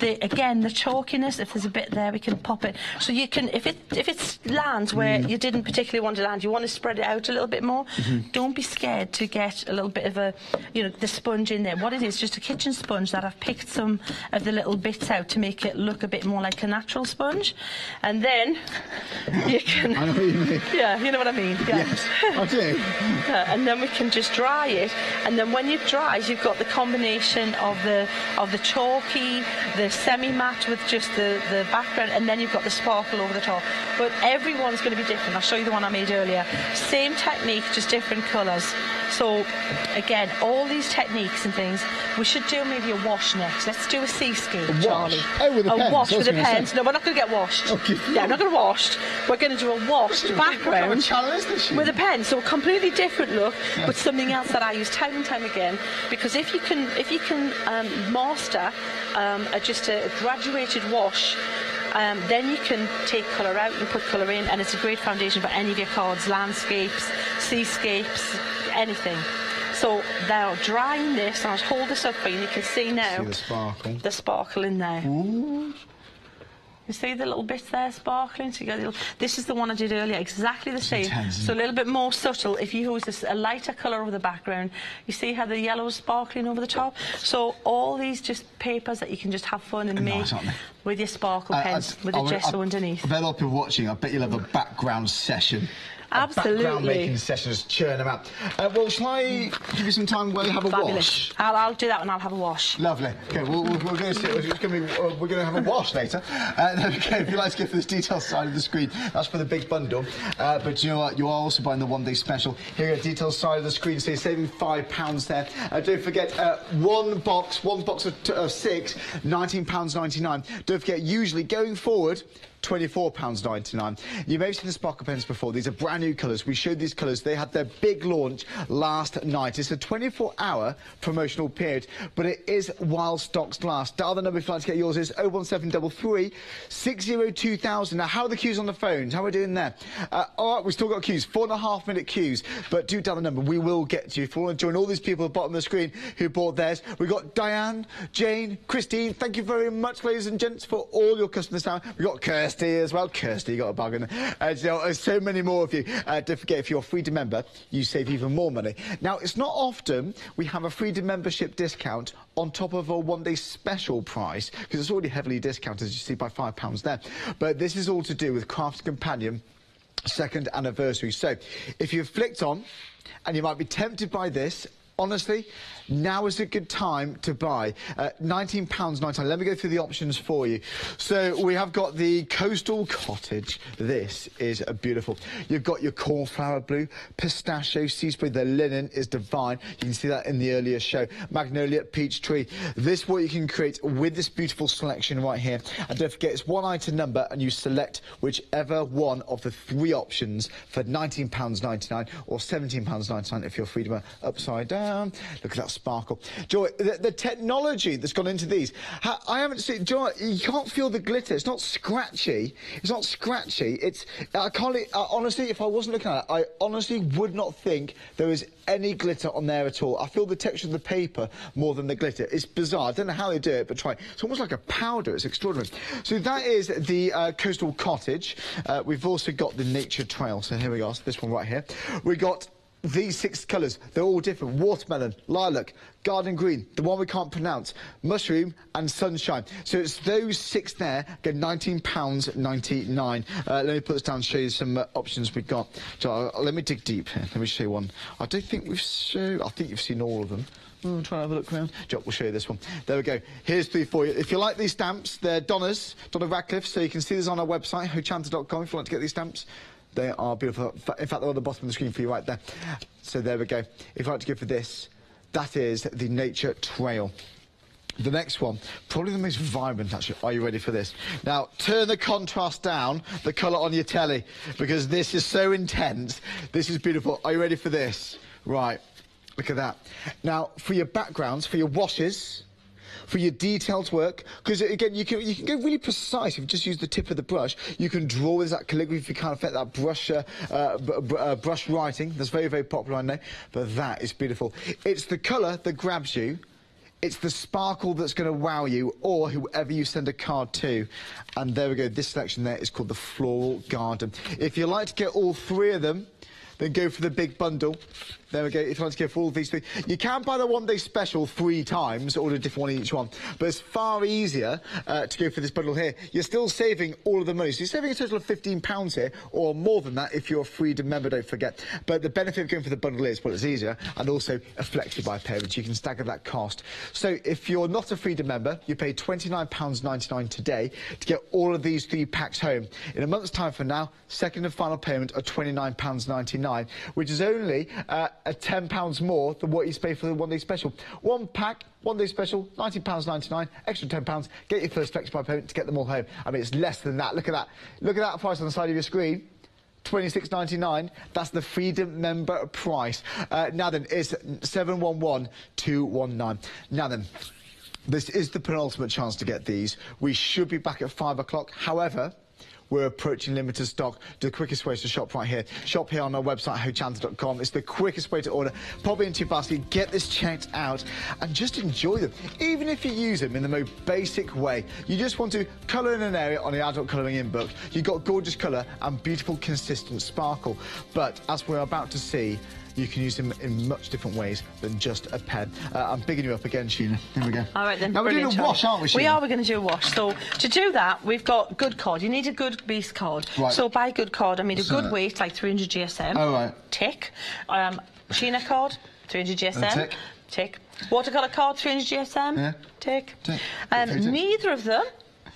Again, the chalkiness, if there's a bit there, we can pop it. So you can, if it lands where you didn't particularly want to land, you want to spread it out a little bit more, don't be scared to get a little bit of the sponge in there. What it is, just a kitchen sponge that I've picked some of the little bits out to make it look a bit more like a natural sponge. And then you can... I know what you mean. Yeah, you know what I mean. Yeah. Yes, I do. And then we can just dry it. And then when it dries, you've got the combination of the chalky, the semi-matte with just the background, and then you've got the sparkle over the top. But everyone's going to be different. I'll show you the one I made earlier. Same technique, just different colours. So, again, all these techniques and things, we should do maybe a wash next. Let's do a seascape, Charlie. Oh, with a pen. A wash with a pen. No, we're not going to get washed. Okay. Yeah, we're not going to wash. We're going to do a washed background with a pen. So a completely different look, but something else that I use time and time again. Because if you can master just a graduated wash Then you can take colour out and put colour in, and it's a great foundation for any of your cards, landscapes, seascapes, anything. So they're drying this, and I'll hold this up for you, and you can see now the sparkle in there. Ooh. You see the little bits there sparkling? So you got little, this is the one I did earlier, exactly the same. Intense, so a little bit more subtle. If you use a lighter colour over the background, you see how the yellow is sparkling over the top? So all these just papers that you can just have fun and make with your sparkle pens, with the gesso underneath. I bet a lot of people watching, I bet you'll have a background session. Absolutely. Background making sessions, churn them out. Well, shall I give you some time where you have a wash? I'll do that and I'll have a wash. Lovely. Okay, we're going to have a wash later. There we go. If you'd like to go for this detailed side of the screen, that's for the big bundle. But you know what? You are also buying the one-day special. Here you go, detailed side of the screen. So you're saving £5 there. Don't forget, one box of 6, £19.99. Don't forget, usually going forward, £24.99. You may have seen the sparkle pens before. These are brand new colours. We showed these colours. They had their big launch last night. It's a 24-hour promotional period, but it is while stocks last. Dial the number if you'd like to get yours is 01733 602,000. Now, how are the queues on the phones? How are we doing there? All right, we've still got queues, 4.5-minute queues, but do dial the number. We will get to you. If you want to join all these people at the bottom of the screen who bought theirs, we've got Diane, Jane, Christine. Thank you very much, ladies and gents, for all your customers now. We've got Kirsty as well. Kirsty, you got a bargain. So many more of you. Don't forget, if you're a Freedom member, you save even more money. Now, it's not often we have a Freedom membership discount on top of a one-day special price, because it's already heavily discounted, as you see, by £5 there. But this is all to do with Craft Companion 2nd anniversary. So, if you've flicked on, and you might be tempted by this, honestly, now is a good time to buy. £19.99. Let me go through the options for you. So we have got the Coastal Cottage. This is beautiful. You've got your cornflower blue, pistachio, sea spray. The linen is divine. You can see that in the earlier show. Magnolia, peach tree. This is what you can create with this beautiful selection right here. And don't forget, it's one item number, and you select whichever one of the 3 options for £19.99 or £17.99 if you're Freedom upside down. Look at that sparkle. Joy, the technology that's gone into these, I haven't seen, Joy, you can't feel the glitter. It's not scratchy. It's not scratchy. It's, I can't, honestly, if I wasn't looking at it, I honestly would not think there is any glitter on there at all. I feel the texture of the paper more than the glitter. It's bizarre. I don't know how they do it, but try it. It's almost like a powder. It's extraordinary. So that is the Coastal Cottage. We've also got the Nature Trail. So here we go. So this one right here. We got these 6 colours. They're all different. Watermelon, lilac, garden green, the one we can't pronounce, mushroom and sunshine. So it's those 6 there, get £19.99. Let me put this down and show you some options we've got. So, let me dig deep here. Let me show you one. I don't think we've shown... I think you've seen all of them. Try and have a look around. We'll show you this one. There we go. Here's 3 for you. If you like these stamps, they're Donna's, Donna Radcliffe, so you can see this on our website, hochanda.com, if you like to get these stamps. They are beautiful. In fact, they're on the bottom of the screen for you right there. So there we go. If you'd like to go for this, that is the Nature Trail. The next one, probably the most vibrant, actually. Are you ready for this? Now, turn the contrast down, the colour on your telly, because this is so intense. This is beautiful. Are you ready for this? Right. Look at that. Now, for your backgrounds, for your washes, for your detailed work, because again you can go really precise if you just use the tip of the brush. You can draw with that calligraphy if you can't affect that brush writing. That's very, very popular, I know, but that is beautiful. It's the colour that grabs you. It's the sparkle that's going to wow you, or whoever you send a card to. And there we go. This selection there is called the Floral Garden. If you like to get all 3 of them, then go for the big bundle. There we go. If you want to go for all of these 3, you can buy the one-day special 3 times, order a different one each one. But it's far easier to go for this bundle here. You're still saving all of the money. So you're saving a total of £15 here, or more than that if you're a Freedom member, don't forget. But the benefit of going for the bundle is, well, it's easier, and also a flexi buy payment. You can stagger that cost. So if you're not a Freedom member, you pay £29.99 today to get all of these 3 packs home. In a month's time from now, second and final payment of £29.99, which is only £10 more than what you pay for the one-day special. 1 pack, one-day special, £19.99, extra £10. Get your first flex buy payment to get them all home. I mean, it's less than that. Look at that. Look at that price on the side of your screen. £26.99. That's the Freedom member price. Now then, it's 711219. Now then, This is the penultimate chance to get these. We should be back at 5 o'clock. However, we're approaching limited stock. The quickest way is to shop right here. Shop here on our website, hochanda.com. It's the quickest way to order. Pop it into your basket, get this checked out, and just enjoy them. Even if you use them in the most basic way, you just want to colour in an area on the adult colouring in book. You've got gorgeous colour and beautiful, consistent sparkle. But as we're about to see, you can use them in much different ways than just a pen. I'm bigging you up again, Sheena. Here we go. All right, then. Now, we're doing a wash, aren't we, Sheena? We are. We're going to do a wash. So, to do that, we've got good card. You need a good base card. Right. So, by good card, I mean a good weight, like 300 GSM. Oh, right. Tick. Sheena card, 300 GSM. Tick. Tick. Watercolour card, 300 GSM. Yeah. Tick. Tick. Neither of them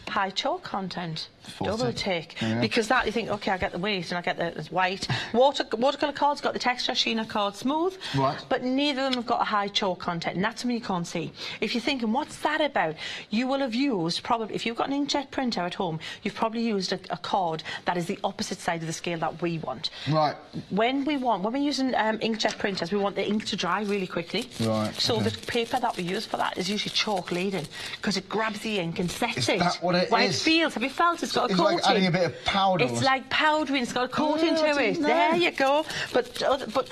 high chalk content. Double tick. Yeah. Because that you think, okay, I get the weight and I get the white. Watercolour card's got the texture, Sheena card smooth. Right. But neither of them have got a high chalk content, and that's something you can't see. If you're thinking, what's that about? You will have used, probably, if you've got an inkjet printer at home, you've probably used a card that is the opposite side of the scale that we want. Right. When we're using inkjet printers, we want the ink to dry really quickly. Right. So the paper that we use for that is usually chalk laden, because it grabs the ink and sets it. Is that what it is? It feels. Have you felt it's got a coating? It's like adding a bit of powder. It's like powdering. It's got a coating to it. There you go. But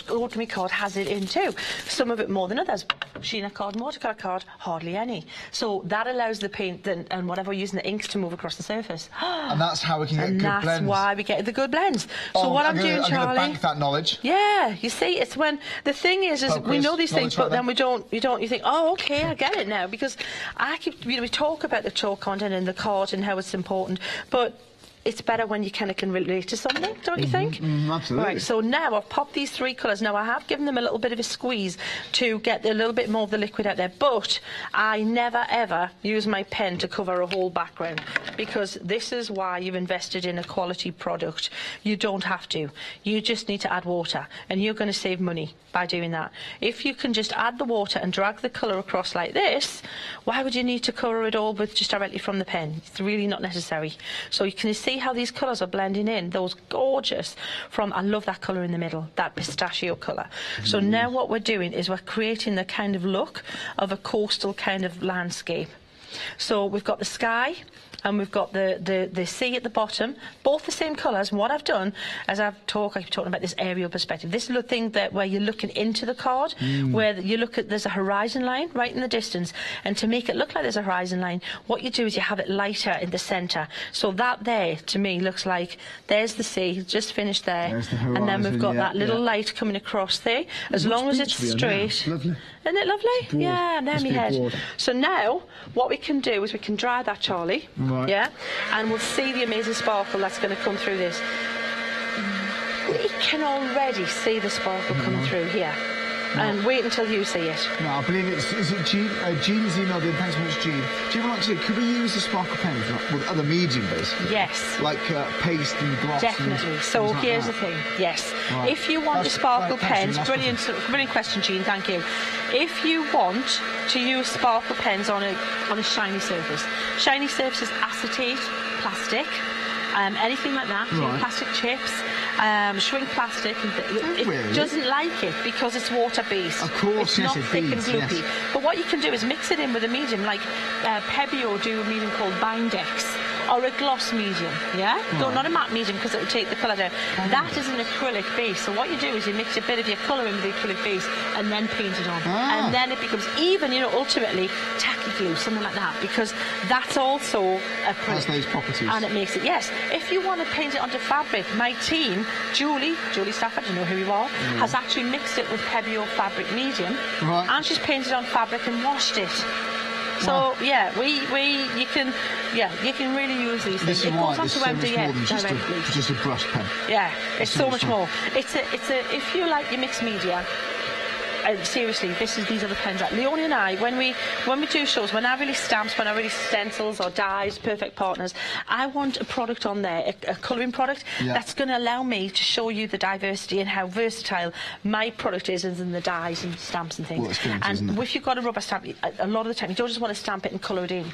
Ultimate card has it in too. Some of it more than others. Sheena card and watercolour card, hardly any. So that allows the paint and whatever we're using the inks to move across the surface. And that's how we can get good blends. And that's why we get the good blends. So what I'm doing, Charlie... I'm going to bank that knowledge. Yeah, you see, it's when... The thing is we know these things, but then you think, oh, OK, I get it now. Because I keep... we talk about the chalk content in the card and how it's important, but it's better when you kind of can relate to something, don't you think? Absolutely. Right, so now I've popped these three colours. Now, I have given them a little bit of a squeeze to get a little bit more of the liquid out there, but I never, ever use my pen to cover a whole background, because this is why you've invested in a quality product. You don't have to. You just need to add water, and you're going to save money by doing that. If you can just add the water and drag the colour across like this, why would you need to cover it all with just directly from the pen? It's really not necessary. So you can see how these colours are blending in, those gorgeous I love that colour in the middle, that pistachio colour. So now what we're doing is we're creating the kind of look of a coastal kind of landscape. So we've got the sky and we've got the sea at the bottom, both the same colours. And what I've done, as I keep talking about this aerial perspective, this little thing where you're looking into the card, where you look at, there's a horizon line right in the distance, and to make it look like there's a horizon line, what you do is you have it lighter in the centre. So that there, to me, looks like there's the sea, just finished there, the horizon, and then we've got that little light coming across there. As long as it's straight. Lovely. Isn't it lovely? Yeah, and there my head. Broad. So now, what we can do is we can dry that, Charlie. Right. Yeah, and we'll see the amazing sparkle that's going to come through this. We can already see the sparkle coming through here. And wait until you see it. No, I believe is it Jean? Jean's emailed in. Thanks so much, Jean. Jean, would like to say, could we use the sparkle pens with other medium, basically? Yes. Like paste and gloss? Definitely. So here's the thing. Yes. Right. If you want the sparkle pens, brilliant question, Jean. Thank you. If you want to use sparkle pens on a shiny surface, acetate, plastic, anything like that, plastic chips. Shrink plastic, and it doesn't like it because it's water-based. Of course, it's not thick and gloopy. Yes. But what you can do is mix it in with a medium, like Pebio do a medium called Bindex, or a gloss medium, yeah? Right. No, not a matte medium, because it will take the colour down. That is an acrylic base, so what you do is you mix a bit of your colour in with the acrylic base and then paint it on. And then it becomes even, ultimately, tacky glue, something like that, because that's also acrylic. Has those properties. And it makes it, yes. If you want to paint it onto fabric, my team, Julie Stafford, you know who you are, has actually mixed it with Pebio fabric medium, and she's painted on fabric and washed it. So yeah, you can really use these things. It goes onto MDF directly. Just a brush pen. Yeah, it's so much more. It's a if you like your mixed media. Seriously, these are the pens that Leonie and I, when we do shows, when I release stamps, when I release stencils or dies, perfect partners, I want a product on there, a colouring product that's going to allow me to show you the diversity and how versatile my product is in the dies and stamps and things. And if you've got a rubber stamp, a lot of the time you don't just want to stamp it and colour it in.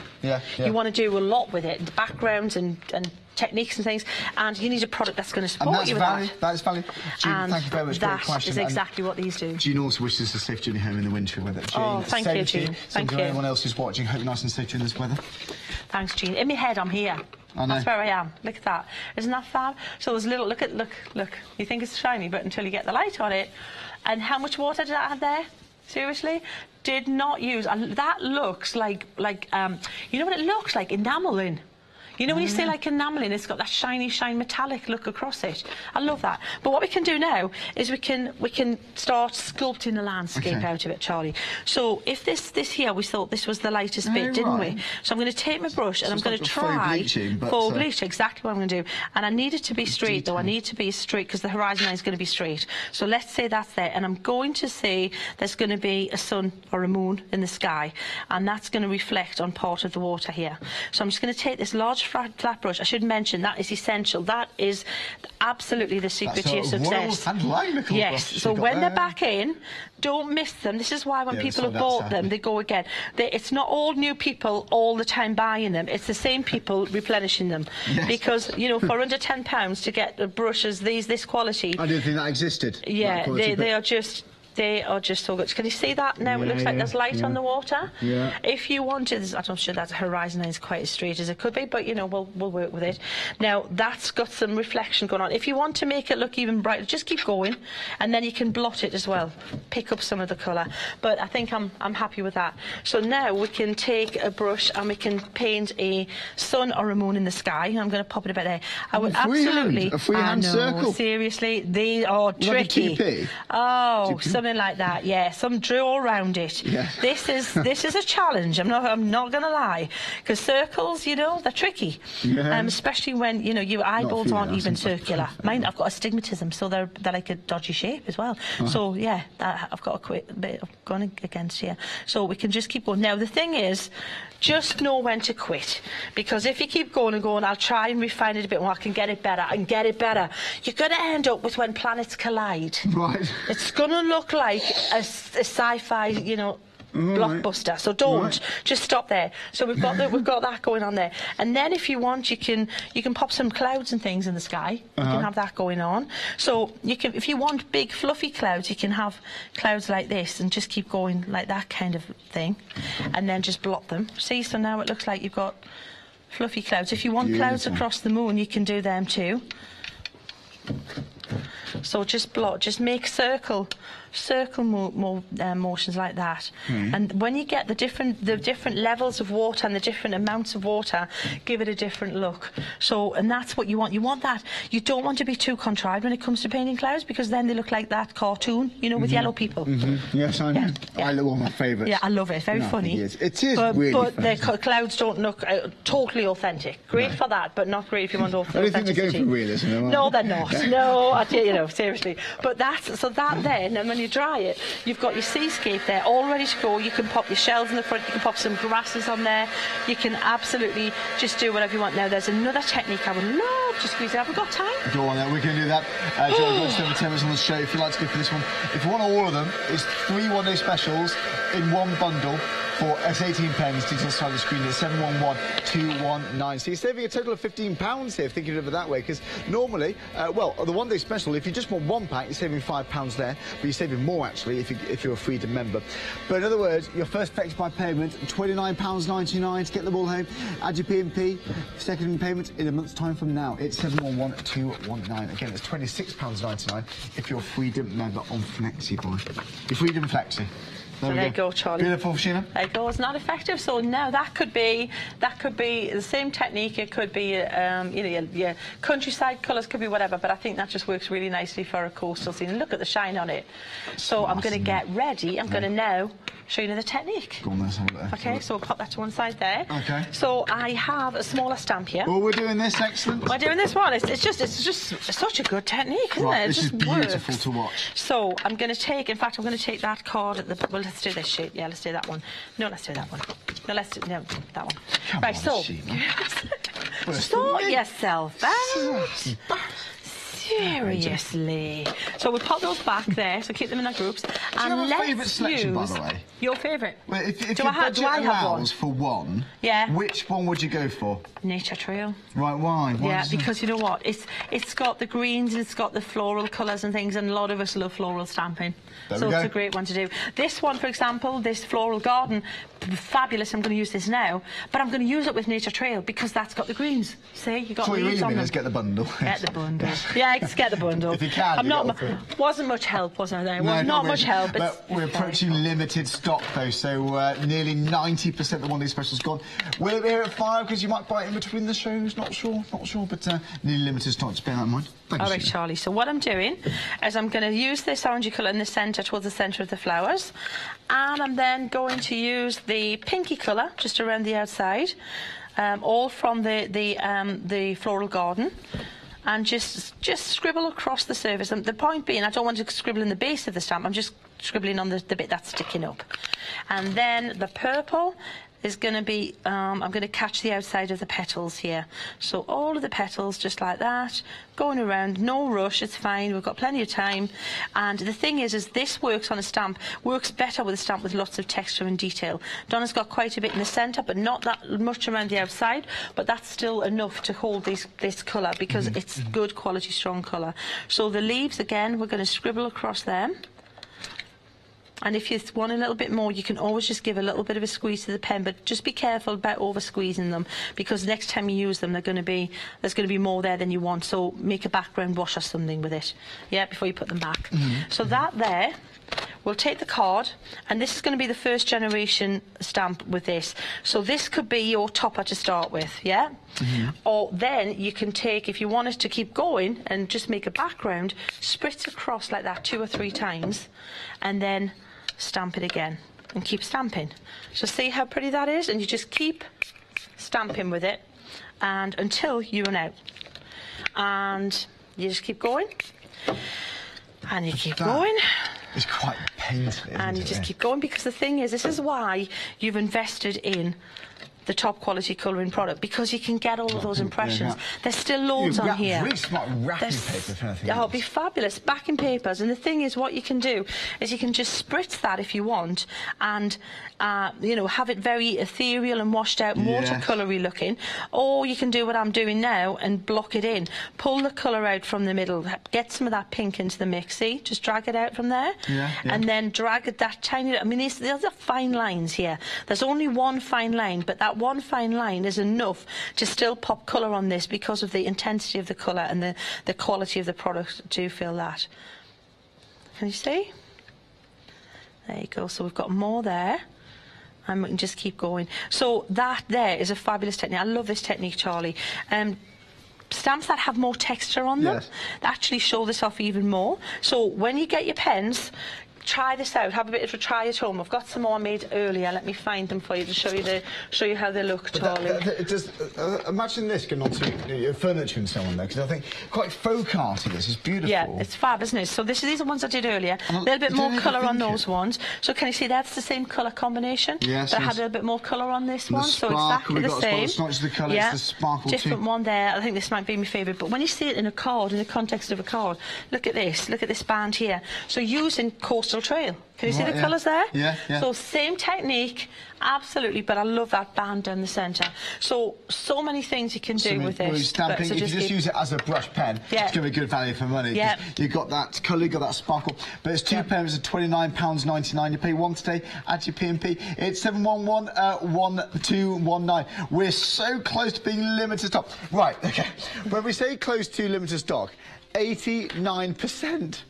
You want to do a lot with it, the backgrounds and techniques and things, and you need a product that's going to support you with that. That's valid. Jean, thank you very much. Great question. That is exactly what these do. Jean also wishes a safe journey home in the winter weather. Jean, thank you, Jean. Thank you. Anyone else who's watching, hope you're nice and safe during this weather. Thanks, Jean. In my head, I'm here. I know. That's where I am. Look at that. Isn't that fab? So there's a little, look. You think it's shiny, but until you get the light on it. And how much water did that have there? Seriously? Did not use. And that looks like you know what it looks like? Enameling. You know when you say like enameling, it's got that shiny metallic look across it. I love that. But what we can do now is we can start sculpting a landscape out of it, Charlie. So if this here, we thought this was the lightest bit, didn't we? So I'm going to take my brush and I'm going to try faux bleach, exactly what I'm going to do. And I need it to be straight, though. I need to be straight because the horizon line is going to be straight. So let's say that's there, and I'm going to say there's going to be a sun or a moon in the sky, and that's going to reflect on part of the water here. So I'm just going to take this large flat brush. I should mention that is essential. That is absolutely the secret to your success. Yes. So when they're back in, don't miss them. This is why when people have bought them, they go again. It's not all new people all the time buying them. It's the same people replenishing them. Yes. Because, you know, for under £10 to get brushes this quality. I didn't think that existed. Yeah, they are just... They are just so good. Can you see that now? It looks like there's light on the water. Yeah. If you wanted, I'm sure that horizon line is quite as straight as it could be, but you know, we'll work with it. Now that's got some reflection going on. If you want to make it look even brighter, just keep going, and then you can blot it as well. Pick up some of the colour. But I think I'm happy with that. So now we can take a brush and we can paint a sun or a moon in the sky. I'm going to pop it a bit there. I would absolutely. A freehand circle. Seriously, they are tricky. Like oh, something like that. Yeah, some drill around it. Yeah. This is a challenge. I'm not going to lie, because circles, you know, they're tricky. Yeah. Especially when you know your eyeballs aren't even circular. Mine, I've got astigmatism, so they're like a dodgy shape as well. So yeah, I've got a bit of going against here. So we can just keep going. Now the thing is, just know when to quit, because if you keep going and going, I'll try and refine it a bit more. I can get it better and get it better. You're going to end up with when planets collide. Right. It's going to look like a sci-fi, you know, blockbuster. So don't just stop there. So we've got that going on there. And then if you want, you can pop some clouds and things in the sky. You can have that going on. So you can, if you want big fluffy clouds, you can have clouds like this and just keep going like that kind of thing, and then just blot them. See, so now it looks like you've got fluffy clouds. If you want clouds across the moon, you can do them too. So just blot, just make circle motions like that. And when you get the different levels of water and the different amounts of water, give it a different look. So, and that's what you want. You want that. You don't want to be too contrived when it comes to painting clouds, because then they look like that cartoon, you know, with yellow people. Yes, I know. Yeah. I love one of my favourites. Yeah, I love it. Very funny. It is really funny. But the clouds don't look totally authentic. Great for that, but not great if you want authenticity. I don't think they're going for realism. No, they're not. No, I tell you, no, seriously. But that's so that then, and when you dry it, you've got your seascape there all ready to go. You can pop your shells in the front, you can pop some grasses on there, you can absolutely just do whatever you want. Now there's another technique I would love to squeeze out. Have we got time? Go on then, we can do that. Joe, we've got 10 minutes on the show. If you'd like to go for this one, if you want all of them, it's 3 one-day specials in one bundle for £18. Details on the screen at 711219. So you're saving a total of £15 here, thinking of it that way, because normally, well, the one-day special, if you just want 1 pack, you're saving £5 there, but you're saving more, actually, if you're a Freedom member. But in other words, your first fixed by payment, £29.99 to get them all home. Add your P&P, second payment in a month's time from now. It's 711219. Again, it's £26.99 if you're a Freedom member on FlexiBuy. Your Freedom Flexi. There you go, Charlie. Beautiful, Sheena. There you go. It's not effective. So now that could be the same technique. It could be, you know, your countryside colours, could be whatever. But I think that just works really nicely for a coastal scene. And look at the shine on it. So I'm going to get ready. I'm going to now show you the technique. Go on, let's have a look. Okay, so we'll pop that to one side there. Okay. So I have a smaller stamp here. Oh, we're doing this. Excellent. We're doing this one. It's just such a good technique, isn't it? It just works. This is beautiful to watch. So I'm going to take. In fact, I'm going to take that card at the. Well, let's do this shape. Yeah, let's do that one. No, let's do that one. No, let's do that one. Come right, on, so sort yourself out. Seriously. So we'll pop those back there, so keep them in our groups. Do and you have a let's favourite selection, by use the way? your favourite. Well, if do your I budget have one? allows for one, Yeah. which one would you go for? Nature Trail. Right, why? Yeah, because you know what? It's got the greens and it's got the floral colours and things, and a lot of us love floral stamping. So it's a great one to do. This one, for example, this floral garden, fabulous. I'm going to use this now, but I'm going to use it with Nature Trail because that's got the greens. See, you got so leaves you really on mean them. is get the bundle. Get the bundle. Yeah, just get the bundle. If you can, I'm not. go Wasn't much help, was I? There no, was not much help. But we're approaching limited stock though, so nearly 90% of the one day special's gone. Will it be here at 5? Because you might buy it in between the shows. Not sure, but nearly limited stock. Just bear that in mind. Thank you. All right, Charlie. So what I'm doing is I'm going to use this orangey colour in the centre towards the centre of the flowers, and I'm then going to use the pinky colour just around the outside, all from the floral garden. And just scribble across the surface. And the point being, I don't want to scribble in the base of the stamp. I'm just scribbling on the bit that's sticking up. And then the purple is going to be, I'm going to catch the outside of the petals here. So all of the petals, just like that, going around, no rush, it's fine, we've got plenty of time. And the thing is this works on a stamp, works better with a stamp with lots of texture and detail. Donna's got quite a bit in the centre, but not that much around the outside, but that's still enough to hold this colour because it's good quality, strong colour. So the leaves, again, we're going to scribble across them. And if you want a little bit more, you can always just give a little bit of a squeeze to the pen, but just be careful about over squeezing them because next time you use them, there's going to be more there than you want. So make a background wash or something with it, yeah, before you put them back. So that there, we'll take the card, and this is going to be the first generation stamp with this. So this could be your topper to start with, yeah? Or then you can take, if you want us to keep going and just make a background, spritz across like that 2 or 3 times, and then stamp it again and keep stamping. So see how pretty that is, and you just keep stamping with it and until you run out, and you just keep going and you keep going. It's quite painful, and you just keep going, because the thing is, this is why you've invested in the top quality colouring product, because you can get all of those impressions. There's still loads on here. Really smart wrapping paper, if anything. Oh, it'll be fabulous. Backing papers. And the thing is, what you can do is you can just spritz that if you want, and you know, have it very ethereal and washed out, watercolory looking. Or you can do what I'm doing now and block it in. Pull the colour out from the middle. Get some of that pink into the mix. See, just drag it out from there, and then drag it that tiny. I mean, these are fine lines here. There's only one fine line, but that one fine line is enough to still pop colour on this because of the intensity of the colour and the quality of the product. Do you feel that? Can you see? There you go. So we've got more there, and we can just keep going. So that there is a fabulous technique. I love this technique, Charlie. Stamps that have more texture on them actually show this off even more. So when you get your pens, try this out. Have a bit of a try at home. I've got some more I made earlier. Let me find them for you to show you how they look, Charlie. Imagine this going on to your furniture and so on there, because I think quite folk arty. This is beautiful. Yeah, it's fab, isn't it? So these are the ones I did earlier. A little bit more colour on those ones. So can you see that's the same colour combination? Yes. But I had a little bit more colour on this one, so exactly the same. It's not just the colour, it's the sparkle different too. one there. I think this might be my favourite. But when you see it in a card, in the context of a card, look at this. Look at this band here. So using Coastal Trail. Can you see the colours there? Yeah. So same technique, absolutely, but I love that band down the centre. So many things you can do with this. Stamping, if you just use it as a brush pen, it's going to be good value for money. Yeah. You've got that colour, you've got that sparkle. But it's £2 at £29.99. You pay one today, add your P&P. It's 711-1219. We're so close to being limited stock. Right, OK. When we say close to limited stock, 89%.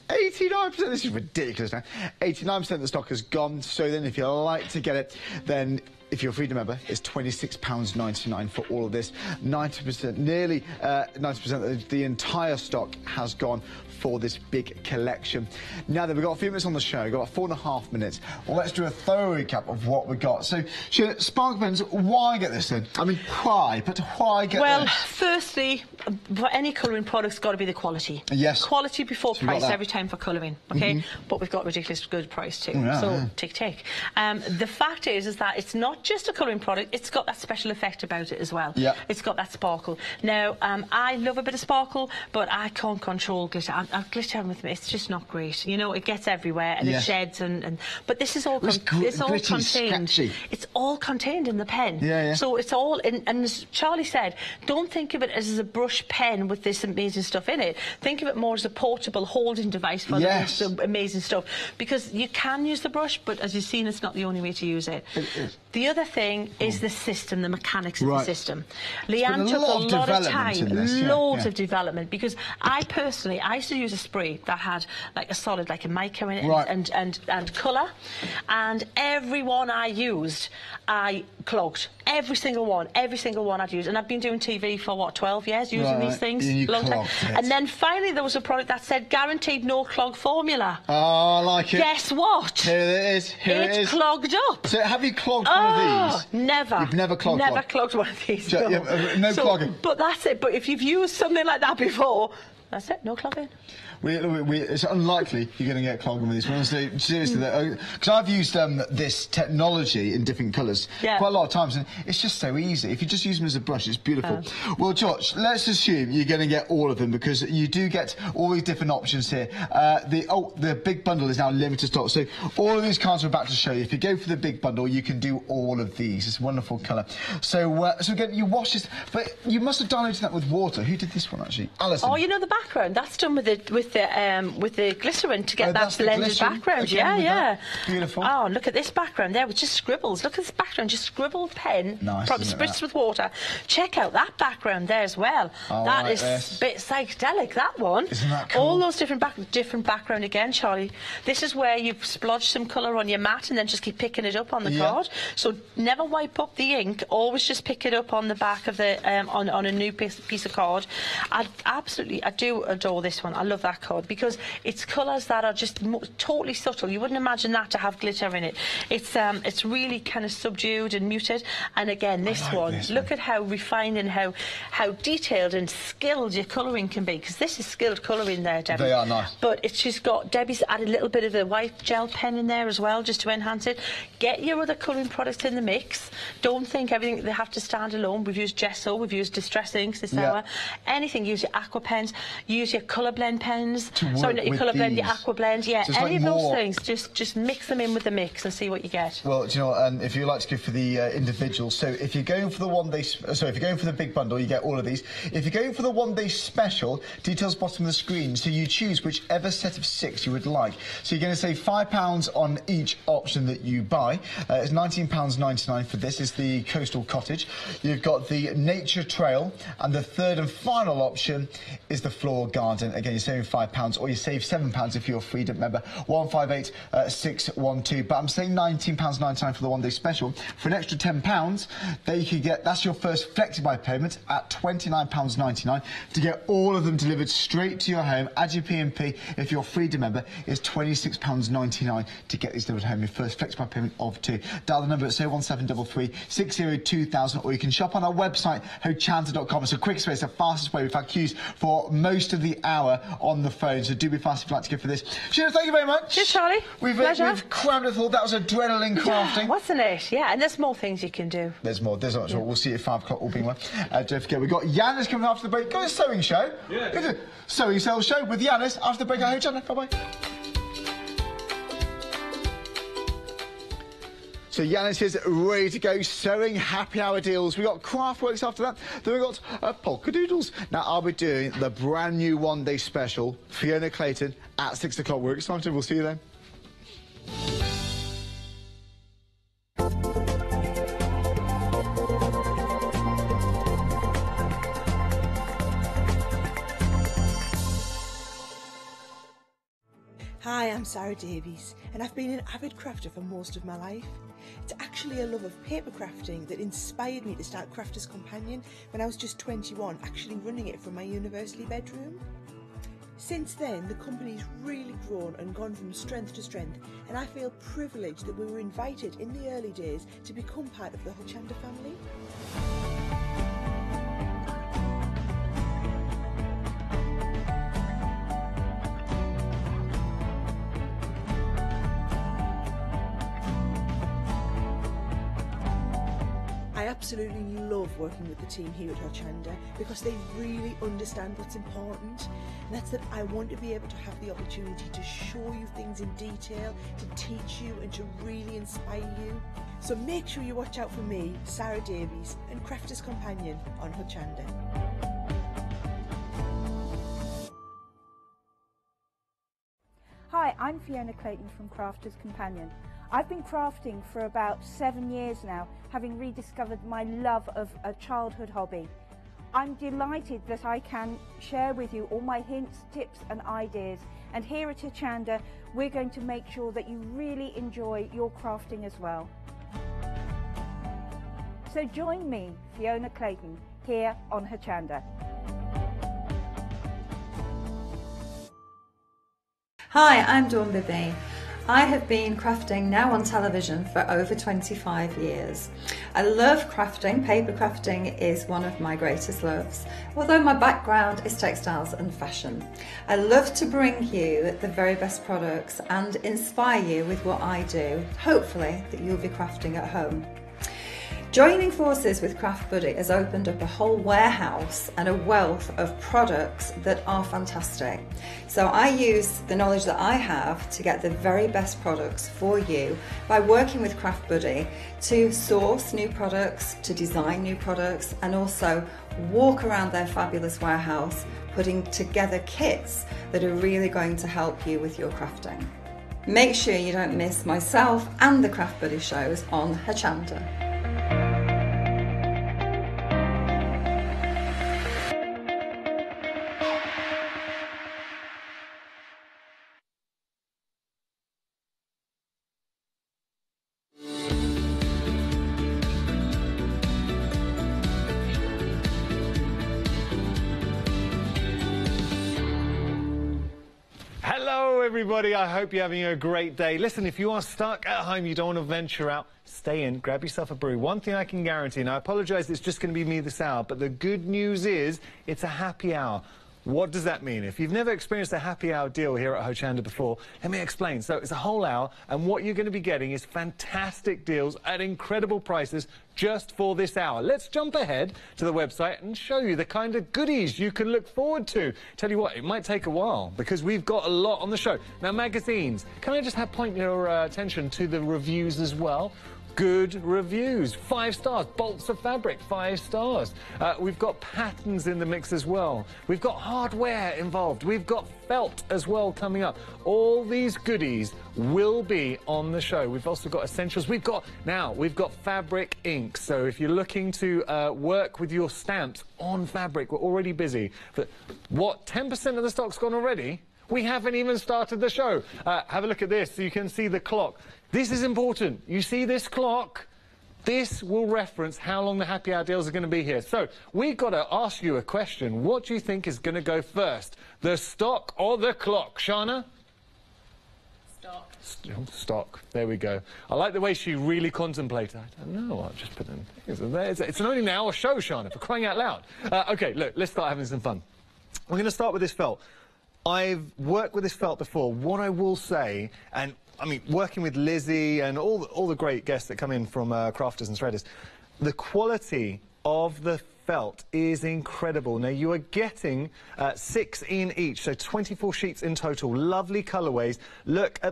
89%, this is ridiculous now. 89% of the stock has gone, so then if you like to get it, then if you're a Freedom member, it's £26.99 for all of this. 90%, nearly 90% of the entire stock has gone for this big collection. Now then, we've got a few minutes on the show, we've got about 4.5 minutes. Well, let's do a thorough recap of what we got. So, Sheila, sparkle pens, why get this then? I mean, why? But why get this? Well, firstly, for any colouring product's got to be the quality. Yes. Quality before price every time for colouring, okay? But we've got ridiculous good price too. So, tick. The fact is that it's not just a colouring product, it's got that special effect about it as well. Yeah. It's got that sparkle. Now, I love a bit of sparkle, but I can't control glitter. Glitter with me, it's just not great. You know, it gets everywhere and it sheds but this is all it's all contained. Scratchy. It's all contained in the pen. Yeah. So it's all and as Charlie said, don't think of it as a brush pen with this amazing stuff in it. Think of it more as a portable holding device for the amazing stuff. Because you can use the brush, but as you've seen, it's not the only way to use it. The other thing is the system, the mechanics of the system. Leanne took a lot of time, loads of development, because I personally, I used to use a spray that had like a solid, like a mica in it and colour, and every one I used, I clogged. Every single one I'd used, and I've been doing TV for what, 12 years using these things, long time. And then finally there was a product that said guaranteed no clog formula. Oh, I like it. Guess what? Here it is. It's clogged up. So have you clogged one of these? Never. You've never clogged one? Never clogged one of these. No clogging. But that's it. But if you've used something like that before, that's it. No clogging. It's unlikely you're going to get clogging with these. Honestly, seriously, because I've used this technology in different colours quite a lot of times, and it's just so easy. If you just use them as a brush, it's beautiful. Well, George, let's assume you're going to get all of them, because you do get all these different options here. The big bundle is now limited stock, so all of these cards we're about to show you. If you go for the big bundle, you can do all of these. It's a wonderful colour. So again, you wash this, but you must have diluted that with water. Who did this one actually? Alison. Oh, you know the background. That's done with the glycerin to get that blended background. Yeah. Beautiful. Oh, look at this background there with just scribbles. Look at this background, just scribbled pen. Nice. Probably spritzed with water. Check out that background there as well. That is a bit psychedelic, that one. Isn't that cool? All those different background again, Charlie. This is where you splodge some colour on your mat and then just keep picking it up on the card. So never wipe up the ink. Always just pick it up on the back of the on a new piece of card. I do adore this one. I love that card because it's colours that are just totally subtle. You wouldn't imagine that to have glitter in it. It's really kind of subdued and muted. And again, this one, look at how refined and how detailed and skilled your colouring can be, because this is skilled colouring there, Debbie. They are nice. But it's just got, Debbie's added a little bit of the white gel pen in there as well, just to enhance it. Get your other colouring products in the mix. Don't think everything they have to stand alone. We've used gesso, we've used distress inks this hour. Anything, use your aqua pens, use your colour blend pens. Sorry, not your colour blend, your aqua blend. Yeah, so any of those things, just mix them in with the mix and see what you get. Well, do you know what, if you like to go for the individual, so if you're going for the if you're going for the big bundle, you get all of these. If you're going for the one-day special, details bottom of the screen, so you choose whichever set of 6 you would like. So you're going to save £5 on each option that you buy. It's £19.99 for this. Is the Coastal Cottage. You've got the Nature Trail, and the third and final option is the Floral Garden. Again, you're saving £5, or you save £7 if you're a Freedom member. 158612. But I'm saying £19.99 for the one-day special. For an extra £10, there you could get, that's your first FlexiBuy payment at £29.99 to get all of them delivered straight to your home. Add your P&P if you're a Freedom member. It's £26.99 to get these delivered home. Your first FlexiBuy payment of 2. Dial the number at 01733 60 2000, or you can shop on our website hochanda.com. It's the quickest way, it's the fastest way. We've had queues for most of the hour on the phone, so do be fast if you'd like to go for this. Sheila, thank you very much. Cheers, Charlie. We've crammed it all. That was adrenaline crafting. Wasn't it? Yeah, and there's more things you can do. There's more. There's not. We'll see you at 5 o'clock, all being well. Don't forget, we've got Yanis coming after the break. Got a sewing show. Yeah. It's a sewing sales show with Yanis after the break. I hope you. Bye-bye. So Yanis is ready to go, sewing happy hour deals. We got Craftworks after that. Then we got Polka Doodles. Now I'll be doing the brand new one-day special, Fiona Clayton, at 6 o'clock. We're excited. We'll see you then. Hi, I'm Sarah Davies, and I've been an avid crafter for most of my life. It's actually a love of paper crafting that inspired me to start Crafters Companion when I was just 21, actually running it from my university bedroom. Since then, the company's really grown and gone from strength to strength, and I feel privileged that we were invited in the early days to become part of the Hochanda family. I absolutely love working with the team here at Hochanda because they really understand what's important, and that's that I want to be able to have the opportunity to show you things in detail, to teach you and to really inspire you. So make sure you watch out for me, Sarah Davies, and Crafter's Companion on Hochanda. Hi, I'm Fiona Clayton from Crafter's Companion. I've been crafting for about 7 years now, having rediscovered my love of a childhood hobby. I'm delighted that I can share with you all my hints, tips and ideas, and here at Hochanda we're going to make sure that you really enjoy your crafting as well. So join me, Fiona Clayton, here on Hochanda. Hi, I'm Dawn Bibby. I have been crafting now on television for over 25 years. I love crafting. Paper crafting is one of my greatest loves, although my background is textiles and fashion. I love to bring you the very best products and inspire you with what I do, hopefully that you'll be crafting at home. Joining forces with Craft Buddy has opened up a whole warehouse and a wealth of products that are fantastic. So I use the knowledge that I have to get the very best products for you by working with Craft Buddy to source new products, to design new products, and also walk around their fabulous warehouse putting together kits that are really going to help you with your crafting. Make sure you don't miss myself and the Craft Buddy shows on Hochanda. Hello everybody, I hope you're having a great day. Listen, if you are stuck at home, you don't want to venture out, stay in, grab yourself a brew. One thing I can guarantee, and I apologise it's just going to be me this hour, but the good news is it's a happy hour. What does that mean? If you've never experienced a happy hour deal here at Hochanda before, let me explain. So it's a whole hour, and what you're going to be getting is fantastic deals at incredible prices just for this hour. Let's jump ahead to the website and show you the kind of goodies you can look forward to. Tell you what, it might take a while because we've got a lot on the show. Now, magazines. Can I just point your attention to the reviews as well? Good reviews, 5 stars. Bolts of fabric, 5 stars. We've got patterns in the mix as well. We've got hardware involved. We've got felt as well coming up. All these goodies will be on the show. We've also got essentials. We've got fabric ink. So if you're looking to work with your stamps on fabric, we're already busy. But what, 10% of the stock's gone already? We haven't even started the show. Have a look at this so you can see the clock. This is important. You see this clock? This will reference how long the happy hour deals are going to be here. So we've got to ask you a question. What do you think is going to go first? The stock or the clock? Shana? Stock. Stock. There we go. I like the way she really contemplated. I don't know. I'll just put in. It's an only an hour show, Shana, for crying out loud. OK, look, let's start having some fun. We're going to start with this felt. I've worked with this felt before. What I will say, and I mean, working with Lizzie and all the great guests that come in from Crafters and Shredders, the quality of the felt is incredible. Now, you are getting 6 in each, so 24 sheets in total. Lovely colourways. Look at